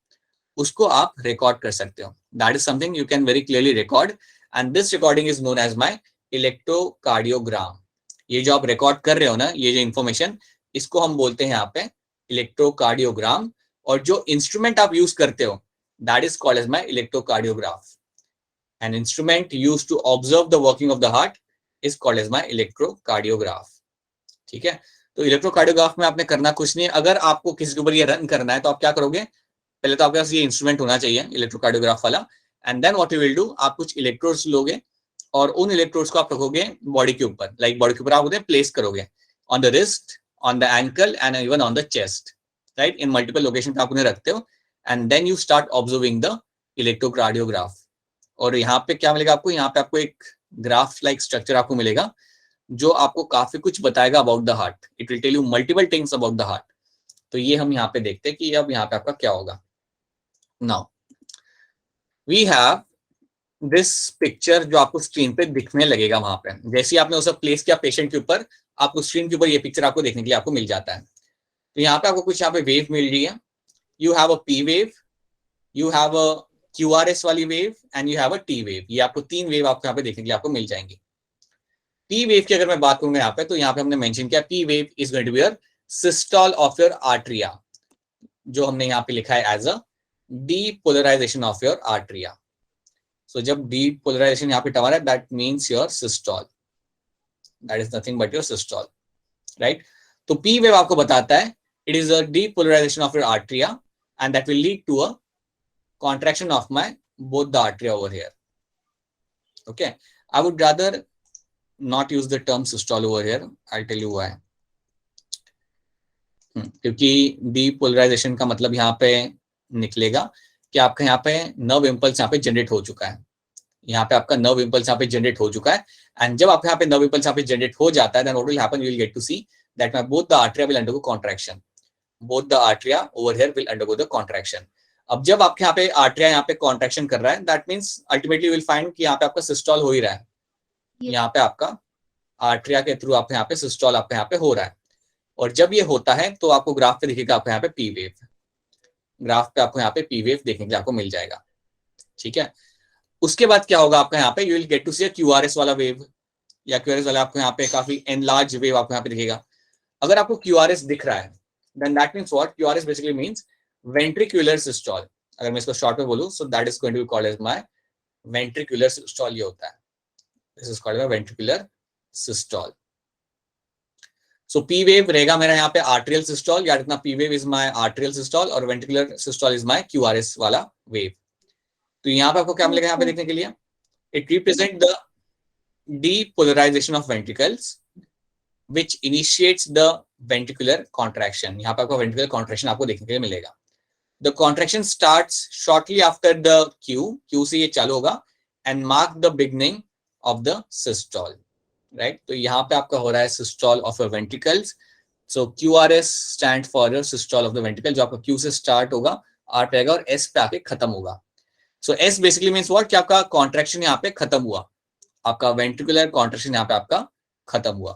उसको आप record कर सकते हो. That is something you can very clearly record and this recording is known as my electrocardiogram. ये जो आप रिकॉर्ड कर रहे हो ना, ये जो इंफॉर्मेशन, इसको हम बोलते हैं यहाँ पे इलेक्ट्रोकार्डियोग्राम. और जो इंस्ट्रूमेंट आप यूज करते हो that is called as my electrocardiograph. An instrument used to observe the working of the heart is called as my electrocardiograph. ठीक है. तो इलेक्ट्रोकार्डियोग्राफ में आपने करना कुछ नहीं है. अगर आपको किसी के ऊपर ये रन करना है तो आप क्या करोगे, पहले तो आपके पास ये इंस्ट्रूमेंट होना चाहिए इलेक्ट्रोकार्डियोग्राफ वाला. And then what you will do, आप कुछ इलेक्ट्रोड्स लोगे और उन इलेक्ट्रोड्स को आप रखोगे बॉडी के ऊपर. लाइक बॉडी के ऊपर आप उन्हें प्लेस करोगे on the wrist, on the ankle and even on the chest, right. In multiple location पे आप उन्हें रखते हो and then you start observing the electrocardiograph. और यहाँ पे क्या मिलेगा आपको, यहाँ पे आपको एक ग्राफ लाइक स्ट्रक्चर आपको मिलेगा जो आपको काफी कुछ बताएगा about the heart. It will tell you multiple things about the heart. तो ये हम यहाँ पे देखते हैं कि अब यहाँ पे आपका क्या होगा. Now we have this picture जो आपको स्क्रीन पे दिखने लगेगा. वहां पे जैसे ही आपने उसे प्लेस किया पेशेंट के ऊपर, आपको स्क्रीन के ऊपर ये पिक्चर आपको देखने के लिए आपको मिल जाता है. तो यहाँ पे आपको कुछ यहाँ पे वेव मिल रही है. You have a P wave, you have a QRS वाली wave and you have a T wave. ये आपको तीन वेव आपको यहाँ पे देखने के लिए आपको मिल जाएंगी. पी वेव की अगर मैं बात करूंगा यहाँ पे, तो यहाँ पे हमने मेंशन किया P wave is going to be your systole of your atria, जो हमने यहाँ पे लिखा है as a depolarization of your atria. So जब डीपोलराइजेशन यहाँ पे टर्म आ रहा है that means your systole, that is nothing but your systole, right. तो पी वेव आपको बताता है it is a depolarization of your atria and that will lead to a contraction of my both the artery over here. Okay, I would rather not use the term systole over here. I'll tell you why. क्योंकि depolarisation का मतलब यहाँ पे निकलेगा कि आपका यहाँ पे नर्व इंपल्स यहाँ पे जनरेट हो चुका है. यहाँ पे आपका नर्व इंपल्स यहाँ पे जनरेट हो चुका है एंड जब आपके यहाँ पे नर्व इंपल्स यहाँ पे जनरेट हो जाता है then what will happen, you will get to see that my both the arteria will undergo contraction. Both the arteria over here will undergo the contraction. अब जब आपके यहाँ पे आर्टरिया यहाँ पे कॉन्ट्रैक्शन कर रहा है, that means ultimately will find कि यहाँ पे आपका सिस्टोल हो ही रहा है, यहाँ पे आपका आर्टरिया के थ्रू आपके यहाँ पे सिस्टोल आपके यहाँ पे हो रहा है। और जब ये होता है तो आपको ग्राफ पे दिखेगा आपको यहाँ पे पी वेव, ग्राफ पे आपको यहाँ पे पी वेव देखने के लिए आपको मिल जाएगा, ठीक है। उसके बाद क्या होगा आपका यहाँ पे, you will get to see QRS वाला वेव, या क्यूआरएस वाला आपको यहाँ पे काफी एनलार्ज वेव आपको यहाँ पे दिखेगा। अगर आपको क्यूआरएस दिख रहा है then that means what, QRS basically means ventricular systole. अगर मैं इसको शॉर्ट में बोलूं, so that is going to be called as my ventricular systole, ये होता है, this is called my ventricular systole. So P wave रहेगा मेरा यहाँ पे आर्टेरियल सिस्टोल, याद रखना P wave is my atrial systole और ventricular systole is my QRS वाला वेव। तो यहाँ पे आपको क्या मिलेगा यहाँ पे देखने के लिए, it represent the depolarization of ventricles which initiates the ventricular contraction। यहाँ पे आपको ventricular contraction आपको देखने के लिए मिलेगा। The contraction starts shortly after the Q से ये चालू होगा and mark the beginning of the systole, right? तो यहाँ पे आपका हो रहा है systole of your ventricles। So QRS stand for your systole of the ventricle, जो आपका Q से start होगा, R पे आएगा और S पे आके खत्म होगा। So S basically means what, कि आपका contraction यहाँ पे खत्म हुआ, आपका वेंट्रिकुलर कॉन्ट्रैक्शन यहाँ पे आपका खत्म हुआ।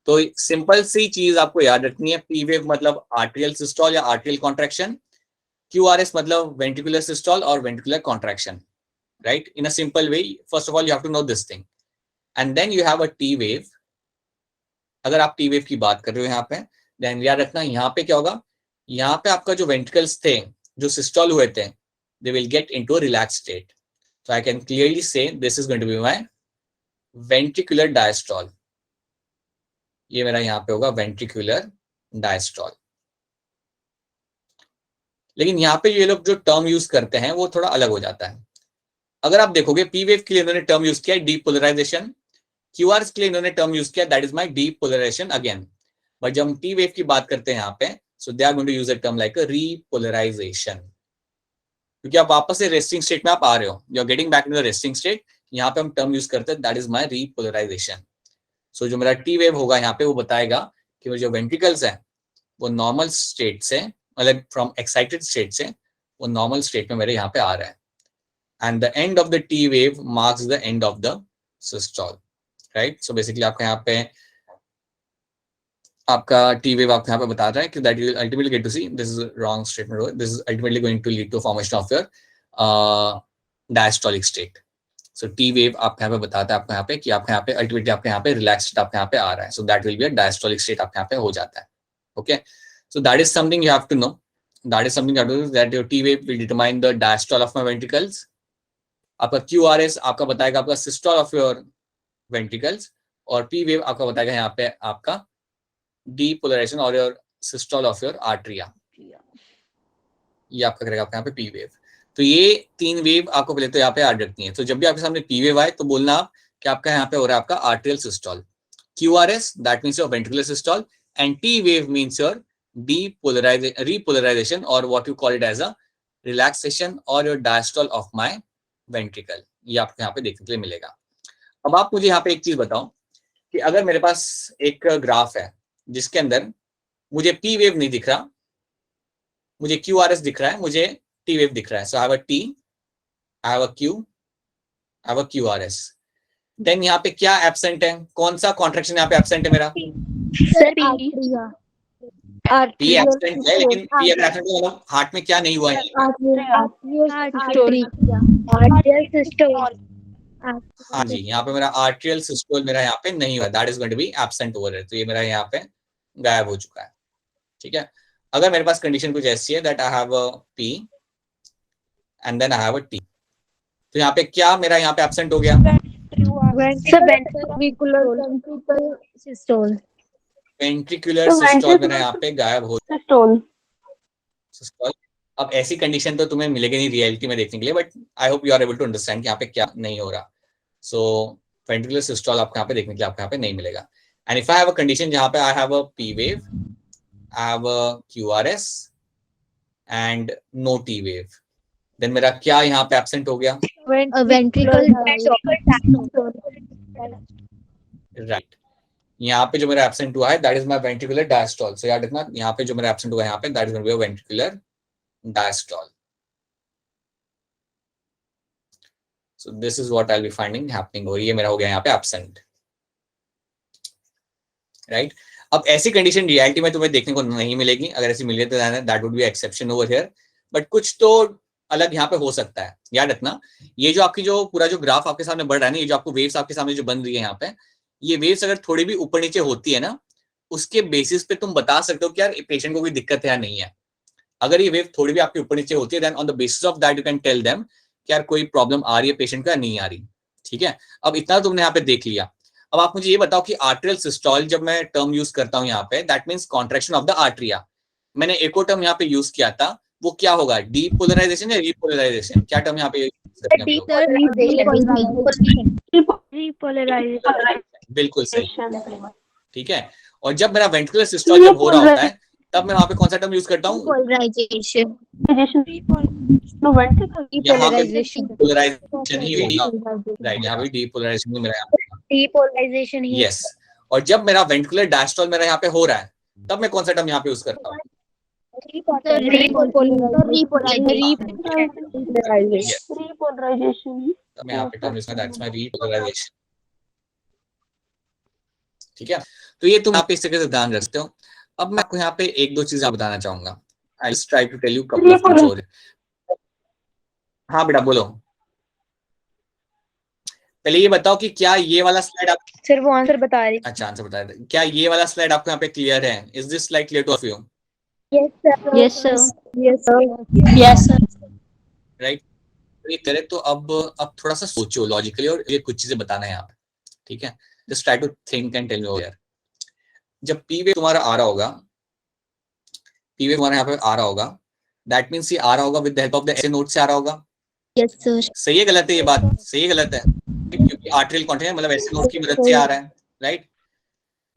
तो सिंपल सी चीज आपको याद रखनी है, पी वेव मतलब आर्टेरियल सिस्टोल या आर्टेरियल कॉन्ट्रैक्शन, क्यूआरएस मतलब वेंट्रिकुलर सिस्टोल और ventricular contraction, right. In a simple way, first of all you have to know this thing and then you have a T wave. अगर आप T wave की बात कर रहे हो यहाँ पे, देन याद रखना यहाँ पे क्या होगा, यहाँ पे आपका जो वेंट्रिकल्स थे जो सिस्टोल हुए थे, they will get into a relax state. So I can clearly say this is going to be my ventricular diastole, ये मेरा यहाँ पे होगा वेंट्रिकुलर डायस्टोल। लेकिन यहाँ पे ये लोग जो टर्म यूज करते हैं वो थोड़ा अलग हो जाता है। अगर आप देखोगे पी वेव के लिए इन्होंने टर्म यूज किया डीपोलराइजेशन, क्यूआरएस के लिए इन्होंने टर्म यूज किया that is my depolarisation again. But जब हम टी वेव की बात करते हैं यहाँ पे, so they are going to use a term like repolarization, क्योंकि आप वापस से रेस्टिंग स्टेट में आप आ रहे हो, you are getting back in the resting state, यहाँ पे हम टर्म यूज करते हैं that is my repolarisation. So जो मेरा टी वेव होगा यहाँ पे वो बताएगा कि वो जो वेंट्रिकल्स है वो नॉर्मल स्टेट से, मतलब फ्रॉम एक्साइटेड स्टेट से वो नॉर्मल स्टेट में मेरे यहाँ पे आ रहा है, and the end of the T wave marks the end of the systole, right. So basically आपका यहाँ पे आपका टी वेव आपको यहाँ पे बता रहा है कि that you ultimately get to see, this is wrong statement, this is ultimately going to lead to formation of your diastolic state. So T wave आपको यहाँ पे बताता है आपको यहाँ पे कि आपके यहाँ पे अल्टीमेटली आपके यहाँ पे रिलैक्स स्टेट आपके यहाँ पे आ रहा है, so that will be a diastolic state आपके यहाँ पे हो जाता है, okay. So that is something you have to know, that is something you have to know, that your T wave will determine the diastole of my ventricles. आपका QRS आपका बताएगा आपका सिस्टोल ऑफ योर वेंट्रिकल्स, और P wave आपका बताएगा यहाँ पे आपका डीपोलराइजेशन और your systole of your atria, ये आपका करेगा आपका यहाँ पे पी वेव। तो ये तीन वेव आपको पहले तो यहाँ पे याद रखनी है। तो जब भी आपके सामने पी वेव आए तो बोलना आप कि आपका यहाँ पे हो रहा है आपका arterial systole, QRS that means your ventricular systole, and T wave means your repolarization or what you call it as a relaxation or your diastole of my ventricle, ये आपको यहाँ पे देखने के लिए मिलेगा। अब आप मुझे यहाँ पे एक चीज बताओ कि अगर मेरे पास एक ग्राफ है जिसके अंदर मुझे पी वेव नहीं दिख रहा, मुझे क्यूआरएस दिख रहा है, मुझे टी वेव दिख रहा है, so I have a T, I have a Q, I have a QRS, then यहाँ पे क्या एब्सेंट है, कौन सा कॉन्ट्रैक्शन यहाँ पे एब्सेंट है मेरा, पी एब्सेंट है, लेकिन पी अगर एब्सेंट है मतलब हार्ट में क्या नहीं हुआ है, हाँ जी, यहाँ पे मेरा आर्टेरियल सिस्टोल मेरा यहाँ पे नहीं हुआ, that is going to be absent over है, तो ये मेरा यहाँ पे गायब हो चुका है, ठीक है। अगर मेरे पास कंडीशन कुछ ऐसी है that I have a P and then I have a T, तो यहाँ पे क्या मेरा यहाँ पे एब्सेंट हो गया, वेंट्रिकुलर सिस्टोल मेरा यहाँ पे गायब हो सिस्टोल। अब ऐसी कंडीशन तो तुम्हें मिलेगी नहीं रियलिटी में देखने के लिए, but I hope you are able to understand कि यहाँ पे क्या नहीं हो रहा। सो वेंट्रिकुलर सिस्टोल आपको यहाँ पे देखने के लिए आपको यहाँ पे नहीं मिलेगा। And if I have a condition जहाँ पे I have a P wave, I have a QRS and no T wave, then मेरा क्या यहाँ पे एब्सेंट हो गया, वेंट्रिकल राइट। यहाँ पे जो मेरा एब्सेंट हुआ है that is my ventricular diastole. So याद रखना यहाँ पे जो मेरा एब्सेंट हुआ है यहाँ पे that is going to be ventricular diastole. So this is what I'll be finding happening. और ये मेरा हो गया यहाँ पे एब्सेंट, राइट. अब ऐसी कंडीशन रियलिटी में तुम्हें देखने को नहीं मिलेगी. अगर ऐसी मिले तो that would be exception over here. But कुछ तो अलग यहाँ पे हो सकता है. याद रखना ये जो आपकी जो पूरा जो ग्राफ आपके सामने बढ़ रहा है ना, ये जो आपको वेव्स आपके सामने जो बन रही है यहाँ पे, ये वेव्स अगर थोड़ी भी ऊपर नीचे होती है ना, उसके बेसिस पे तुम बता सकते हो कि यार पेशेंट को कोई दिक्कत है या नहीं है. अगर ये वेव थोड़ी भी आपकी ऊपर नीचे होती है then on the basis of that you can tell them कि यार कोई प्रॉब्लम आ रही है पेशेंट को या नहीं आ रही. ठीक है, अब इतना तुमने यहाँ पे देख लिया. अब आप मुझे ये बताओ कि आर्टेरियल सिस्टोल जब मैं टर्म यूज करता हूँ यहाँ पे, that means contraction of the atria. मैंने एक और टर्म यहाँ पे यूज किया था, वो क्या होगा, डीपोलराइजेशन या रीपोलराइजेशन? क्या टर्म यहाँ पे बिल्कुल सही. ठीक है, और जब मेरा वेंट्रिकुलर सिस्टोल जब हो रहा होता है तब मैं वहां पे कौन सा टर्म यूज करता हूँ? पोलराइजेशन. यहाँ पे पोलराइजेशन ही होगा, राइट. यहाँ पे डीपोलराइजेशन मेरा डीपोलराइजेशन ही. यस. और जब मेरा वेंट्रिकुलर डायस्टोल मेरा यहाँ पे हो रहा है तब मैं कौन सा टर्म यहाँ पे यूज करता हूँ? तब मैं यहाँ पे टर्म यूज करता हूँ, दैट्स माय रीपोलराइजेशन. ठीक है, तो ये तुम यहाँ पे इस तरीके से ध्यान रखते हो. अब मैं आपको यहाँ पे एक दो चीजें बताना चाहूंगा. I will try to tell you couple of things. और हाँ बेटा बोलो. पहले ये बताओ कि क्या ये वाला स्लाइड आप सर वो आंसर बता रही. अच्छा आंसर बता रहे. क्या ये वाला स्लाइड आपको यहाँ पे क्लियर है? Is this slide clear two of you? Yes sir. Yes sir. Right. ये करे तो अब थोड़ा सा सोचो लॉजिकली और ये कुछ चीजें बताना है यहाँ पे. ठीक है, just try to think and tell me over. जब पी वेव तुम्हारा आ रहा होगा, पी वेव तुम्हारा यहाँ पे आ रहा होगा, दैट मींस ये आ रहा होगा with the help of the SA node से आ रहा होगा. Yes sir. सही है गलत है ये बात? सही है गलत है? क्योंकि आर्टेरियल कॉन्ट्रैक्शन मतलब एसए नोड की मदद से आ रहा है, राइट.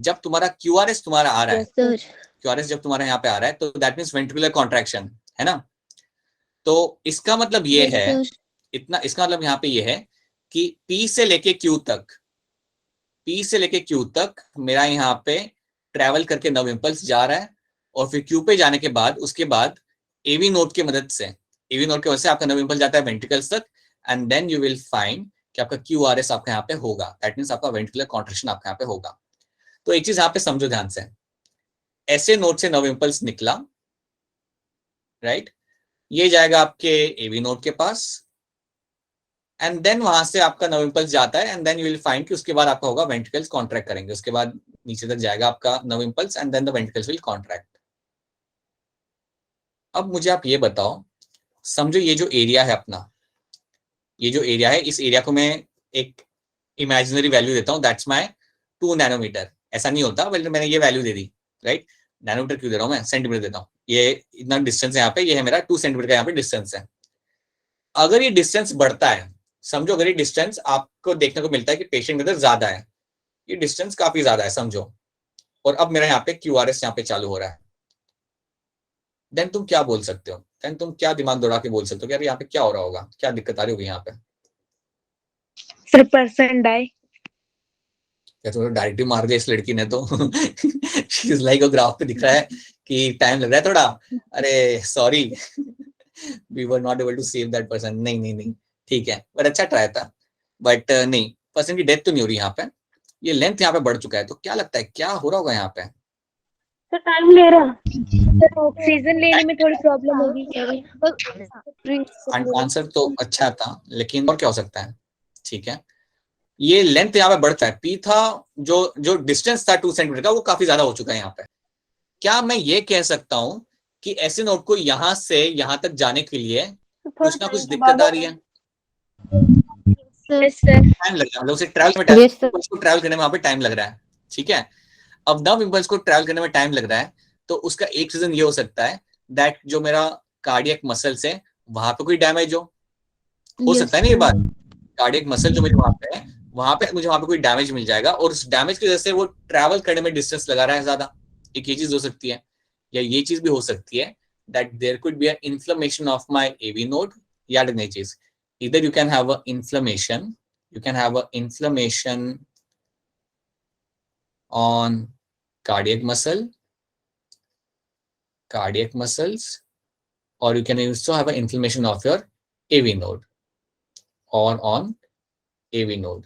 जब तुम्हारा क्यूआरएस तुम्हारा आ रहा है, क्यूआरएस जब तुम्हारा यहाँ पे आ रहा है तो दैट मींस वेंट्रिकुलर कॉन्ट्रैक्शन है ना. तो इसका मतलब ये है, इतना इसका मतलब यहाँ पे ये है कि पी से लेके क्यू तक, पी से लेके क्यू तक मेरा यहाँ पे ट्रैवल करके नर्व इंपल्स जा रहा है. और फिर क्यू पे जाने के बाद उसके बाद एवी नोड की मदद से, एवी नोड की वजह से आपका नर्व इंपल्स जाता है वेंट्रिकल्स तक. And then you will find कि आपका क्यूआरएस आपका यहाँ पे होगा. दैट मींस आपका वेंट्रिकुलर कॉन्ट्रैक्शन आपका यहाँ पे होगा. तो एक चीज यहाँ पे समझो ध्यान से, ऐसे नोड से नर्व इंपल्स निकला, राइट. ये जाएगा आपके एवी नोड के पास एंड देन वहां से आपका नर्व इंपल्स जाता है. And then you will find कि उसके बाद आपका होगा वेंट्रिकल्स कॉन्ट्रैक्ट करेंगे. उसके बाद नीचे तक जाएगा आपका nerve impulse and then the ventricles will contract. अब मुझे आप ये बताओ, समझो ये जो एरिया है अपना, ये जो एरिया है, इस एरिया को मैं एक इमेजिनरी वैल्यू देता हूँ, दैट्स माय 2 नैनोमीटर. ऐसा नहीं होता, बल्कि मैंने ये वैल्यू दे दी, राइट. नैनोमीटर क्यों दे रहा हूँ मैं, सेंटीमीटर देता हूँ. ये इतना डिस्टेंस है यहाँ पे, ये है मेरा 2 सेंटीमीटर का यहाँ पे डिस्टेंस है. अगर ये डिस्टेंस बढ़ता है, समझो अगर ये डिस्टेंस आपको देखने को मिलता है कि पेशेंट के अंदर ज्यादा है, ये डिस्टेंस काफी ज्यादा है समझो, और अब मेरा यहाँ पे क्यूआरएस यहाँ पे चालू हो रहा है, देन तुम क्या बोल सकते हो? देन तुम क्या दिमाग दौड़ा के बोल सकते हो कि यार यहाँ पे क्या हो रहा होगा, क्या दिक्कत आ रही होगी यहाँ पे? Sir person die. क्या तुम्हें डायरेक्टली मार दिया इस लड़की ने तो. शी इज लाइक ग्राफ पे दिख रहा है कि टाइम लग रहा है थोड़ा. अरे sorry, we were not able to save that person. नहीं नहीं नहीं, ठीक है, बट अच्छा ट्राई था. बट नहीं, पर्सन की डेथ तो नहीं हो रही यहाँ पे. ये लेंथ यहाँ पे बढ़ चुका है. तो क्या लगता है क्या हो रहा होगा यहाँ पे? सर टाइम ले रहा. सर ऑक्सीजन लेने में थोड़ी प्रॉब्लम होगी. आंसर तो अच्छा था, लेकिन और क्या हो सकता है? ठीक है, ये लेंथ यहाँ पे बढ़ता है. पी था जो डिस्टेंस था 2 सेंटीमीटर का, वो काफी ज्यादा हो चुका है यहाँ पे. क्या मैं ये कह सकता हूँ कि ऐसे नोड को यहाँ से यहाँ तक जाने के लिए कुछ ना कुछ दिक्कत आ रही है? टाइम लग रहा है, मतलब उसे ट्रैवल करने में वहां पे टाइम लग रहा है. ठीक है, अब नर्व इंपल्स को ट्रैवल करने में टाइम लग रहा है, तो उसका एक रीजन ये हो सकता है दैट जो मेरा कार्डियक मसल्स है वहां पे कोई डैमेज हो सकता है ना. ये बात, कार्डियक मसल जो मेरे वहां पे है, वहां पे मुझे वहां पे कोई डैमेज मिल जाएगा और उस डैमेज की वजह से वो ट्रैवल करने में डिस्टेंस लगा रहा है ज्यादा. एक ये चीज हो सकती है, या ये चीज भी हो सकती है that there could be an inflammation of my AV node. याद रखना चीज, इधर you can have a inflammation, you can have an inflammation on cardiac muscles, or you can also have an inflammation of your AV node or on AV node.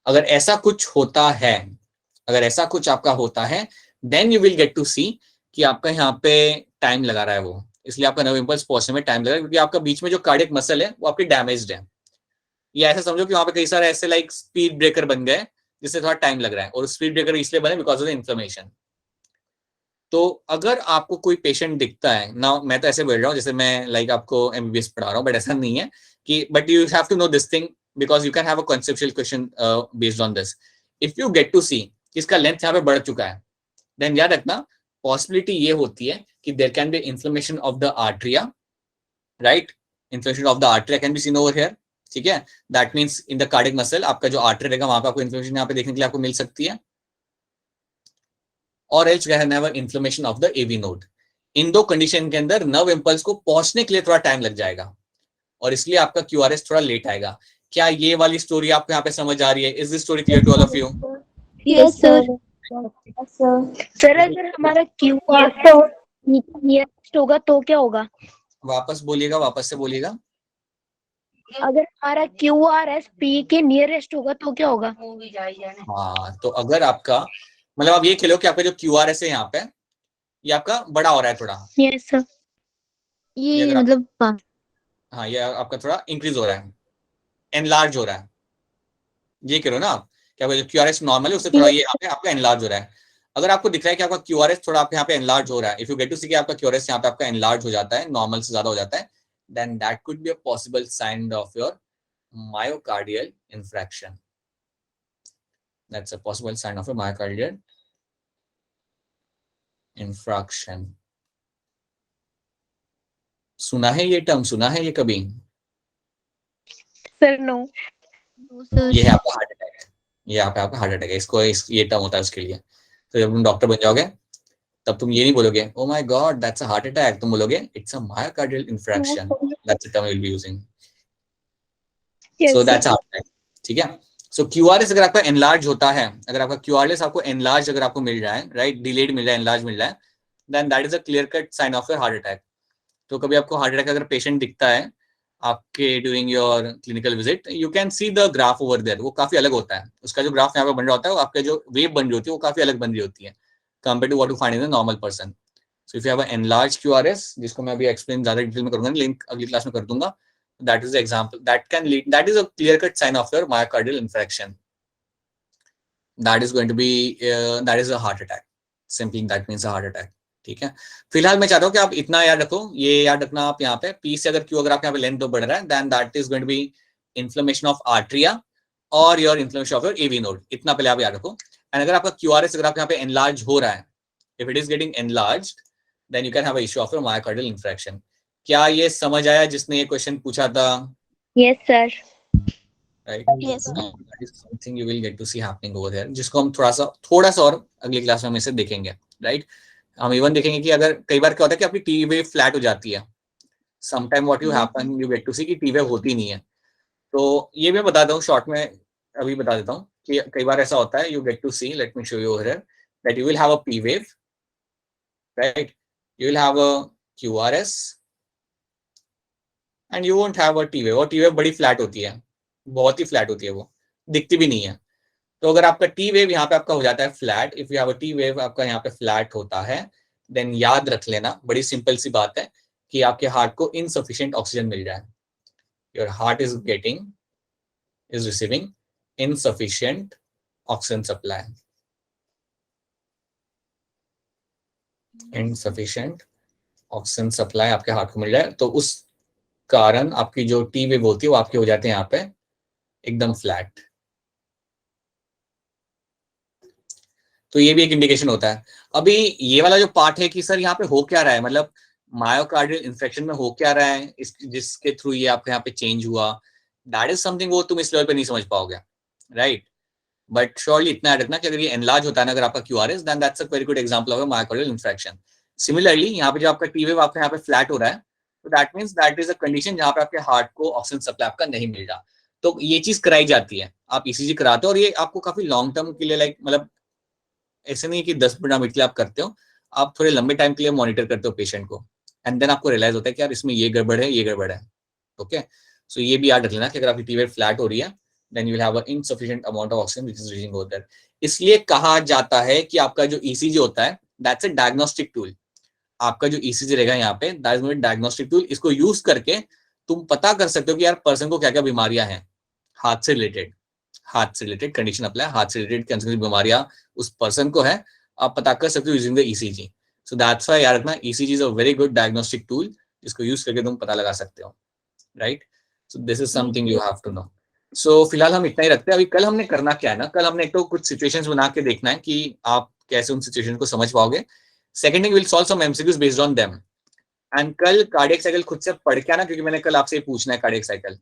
अगर ऐसा कुछ होता है, अगर ऐसा कुछ आपका होता है, then you will get to see कि आपका यहाँ पे टाइम लगा रहा है वो, इसलिए आपका नर्व इंपल्स पहुंचने में टाइम लगा, क्योंकि आपका बीच में जो कार्डियक मसल है वो आपकी डैमेज्ड है, या ऐसा समझो कि वहां पे कई सारे ऐसे लाइक स्पीड ब्रेकर बन गए जिससे थोड़ा टाइम लग रहा है, और स्पीड ब्रेकर इसलिए बने बिकॉज ऑफ द इन्फ्लेमेशन। तो अगर आपको कोई पेशेंट दिखता है ना, मैं तो ऐसे बोल रहा हूँ जैसे मैं लाइक आपको एमबीबीएस पढ़ा रहा हूँ, बट ऐसा नहीं है कि, but you have to know this thing because you can have a conceptual question based on this. If you get to see इसका लेंथ यहाँ पे बढ़ चुका है, देन याद रखना पॉसिबिलिटी ये होती है कि there can be inflammation of the atria, right? Inflammation of the atria can be seen over here, ठीक है? That means in the cardiac muscle आपका जो आर्टरी रहेगा वहां पे आपको इन्फ्लेमेशन यहाँ पे देखने के लिए आपको मिल सकती है, और else can have inflammation of the AV node. इन दो कंडीशन के अंदर नर्व इंपल्स को पहुंचने के लिए थोड़ा टाइम लग जाएगा, और इसलिए आपका क्यूआरएस थोड़ा लेट आएगा। क्या ये वाली स्टोरी आपको यहाँ पे समझ आ रही है? Is this story clear to all of you? Yes sir. Sir अगर हमारा क्यूआर नियरेस्ट होगा तो क्या होगा? वापस बोलिएगा, वापस से बोलिएगा। अगर हमारा क्यूआरएस पी के नियरेस्ट होगा तो क्या होगा? हाँ, तो अगर आपका मतलब आप ये खेलो कि आपका जो क्यूआरएस है यहाँ पे ये आपका बड़ा हो रहा है थोड़ा, यस सर। ये मतलब हाँ ये आपका थोड़ा इंक्रीज हो रहा है, एनलार्ज हो रहा है, ये करो ना आप, क्या जो क्यूआरएस नॉर्मल है उससे थोड़ा ये यहाँ पे आपका एनलार्ज हो रहा है। अगर आपको दिख रहा है कि आपका क्यूआरएस थोड़ा आपके यहाँ पे एनलार्ज हो रहा है, if you get to see कि आपका क्यूआरएस यहाँ पे आपका एनलार्ज हो जाता है, नॉर्मल से ज्यादा हो जाता है, then that could be a possible sign of your myocardial infarction. That's a possible sign of a myocardial infarction. सुना है ये टर्म, सुना है ये कभी? Sir no. ये है आपका हार्ट अटैक, ये आपका हार्ट अटैक है, इसको ये टर्म होता है उसके लिए। तो जब तुम डॉक्टर बन जाओगे तब तुम ये नहीं बोलोगे oh my God that's a heart attack, तुम बोलोगे it's a myocardial infarction, that's the term you will be using. So that's heart attack, ठीक है? सो क्यूआरएस अगर आपका एनलार्ज होता है, अगर आपका क्यूआरएस आपको एनलार्ज अगर आपको मिल रहा है, राइट, डिलेड मिल रहा है, एनलार्ज मिल रहा है, then that is a clear cut sign of your heart attack. तो कभी आपको हार्ट अटैक अगर पेशेंट दिखता है आपके during your clinical visit, you can see the graph over there, वो काफी अलग होता है, उसका जो ग्राफ यहाँ पे बन रहा होता है वो आपके जो वेव बन रही होती है वो काफी अलग बन रही होती है compare to what you find in a normal person. So if you have a enlarge QRS, जिसको मैं अभी एक्सप्लेन ज्यादा डिटेल में करूंगा, लिंक अगली क्लास में कर दूंगा, that is the example that can lead, that is a clear cut sign of your myocardial infarction, that is going to be that is a heart attack, simply that means a heart attack, ठीक है? फिलहाल मैं चाहता हूँ कि आप इतना याद रखो, ये याद रखना आप यहाँ पे पी से अगर क्यू अगर आप यहाँ पे लेंथ तो बढ़ रहा है, then that is going to be inflammation of atria और your inflammation of your AV node, इतना पहले आप याद रखो। एंड अगर आपका क्यूआरएस अगर आप यहाँ पे एनलार्ज हो रहा है, if it is getting enlarged, then you can have a issue of your myocardial infarction. क्या ये समझ आया जिसने ये क्वेश्चन पूछा था? Yes sir. Right, that is something you will get to see happening over here, जिसको हम थोड़ा सा और अगली क्लास में हम इसे देखेंगे, राइट? हम इवन देखेंगे कि अगर कई बार क्या होता है कि आपकी टी वेव फ्लैट हो जाती है, sometime what you happen you get to see कि टी वेव होती नहीं है, तो ये मैं बताता हूँ शॉर्ट में, अभी बता देता हूँ कि कई बार ऐसा होता है, you get to see, let me show you here that you will have a P wave, right, you will have a QRS and you won't have a T wave, और टी वेव बड़ी flat होती है, बहुत ही flat होती है, वो दिखती भी नहीं है। तो अगर आपका टी वेव यहाँ पे आपका हो जाता है flat, if you have a T wave आपका यहाँ पे फ्लैट होता है, देन याद रख लेना, बड़ी सिंपल सी बात है कि आपके हार्ट को इनसफिशिएंट ऑक्सीजन मिल रहा है, your heart is receiving insufficient oxygen supply, insufficient oxygen supply आपके हार्ट को मिल रहा है, तो उस कारण आपकी जो टी वेव होती है वो आपके हो जाते हैं यहाँ पे एकदम फ्लैट। तो ये भी एक इंडिकेशन होता है। अभी ये वाला जो पार्ट है कि सर यहाँ पे हो क्या रहा है, मतलब मायोकार्डियल इन्फेक्शन में हो क्या रहा है, जिसके थ्रू ये आपके यहाँ पे चेंज हुआ, दैट इज समथिंग वो तुम इस लेवल पे नहीं समझ पाओगे, राइट? बट श्योरली इतना याद रखना कि अगर ये एनलार्ज होता है ना अगर आपका QRS, then that's a very good example of a myocardial infection. Similarly यहाँ पे जो आपका टी वेव आपका यहाँ पे फ्लैट हो रहा है, तो that means that is a condition जहाँ पे आपके हार्ट को ऑक्सीजन सप्लाई आपका नहीं मिल रहा। तो ये चीज कराई जाती है, आप ईसीजी कराते हो, और ये आपको काफी लॉन्ग टर्म के लिए लाइक मतलब ऐसे नहीं कि 10 मिनट के लिए आप करते हो, आप थोड़े लंबे टाइम के लिए मॉनिटर करते हो पेशेंट को, एंड देन आपको रियलाइज होता है कि यार इसमें ये गड़बड़ है, ये गड़बड़ है. ओके, सो ये भी याद रख लेना कि अगर आपकी टी-वेव फ्लैट हो रही है, then you will have a insufficient amount of oxygen which is reaching over there. इसलिए कहा जाता है कि आपका जो ईसीजी होता है, दैट्स अ डायग्नोस्टिक टूल. आपका जो ईसीजी रहेगा यहाँ पे, दैट इज डायग्नोस्टिक टूल. इसको यूज करके तुम पता कर सकते हो कि यार पर्सन को क्या क्या बीमारियां हैं, हार्ट से रिलेटेड कंडीशन अप्लाई, हार्ट से रिलेटेड कैंसर की बीमारियां उस पर्सन को है, आप पता कर सकते हो using the ECG. So that's why याद रखना, ECG is a very good diagnostic tool, जिसको यूज करके तुम पता लगा सकते हो, right. So this is something you have to know. So फिलहाल हम इतना ही रखते हैं. अभी कल हमने करना क्या है ना, कल हमने एक तो कुछ सिचुएशंस बना के देखना है कि आप कैसे उन सिचुएशन को समझ पाओगे. Second thing, will solve some MCQs based on them. And कल कार्डियक साइकिल खुद से पढ़ के आना, क्योंकि मैंने कल आपसे पूछना है कार्डियक साइकिल,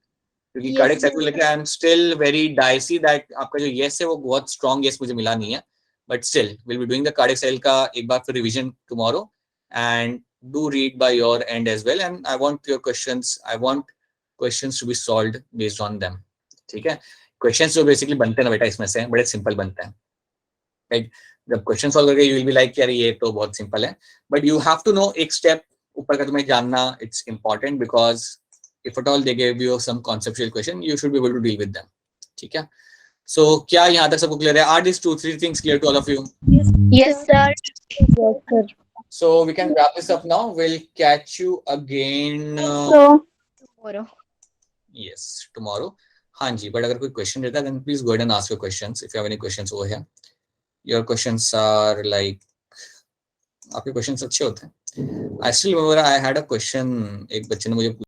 क्योंकि Yes, कार्डियक sir. साइकिल लेके I am still very dicey that आपका जो यस है वो बहुत स्ट्रॉन्ग यस मुझे मिला नहीं है, but still will be doing the cardiac cycle का एक बार फिर revision tomorrow, and do read by your end as well, and I want your questions, I want questions to be solved based on them. ठीक है, questions जो basically बनते हैं ना बेटा इसमें से बड़े सिंपल बनते हैं, राइट. जब क्वेश्चन सॉल्व करके यू विल बी लाइक यार ये तो बहुत सिंपल है, but you have to know एक स्टेप ऊपर का तुम्हें जानना, it's important, because if at all they gave you some conceptual question, you should be able to deal with them. ठीक है, so क्या यहाँ तक सबको क्लियर है? Are these 2-3 things clear to all of you? Yes, sir. Yes, sir. So we can wrap this up now. We'll catch you again. Tomorrow. Yes, tomorrow. हाँ जी, but अगर कोई question रहता है, then please go ahead and ask your questions. If you have any questions over here, your questions are like, आपके questions अच्छे होते हैं. I still remember I had a question. एक बच्चे ने मुझे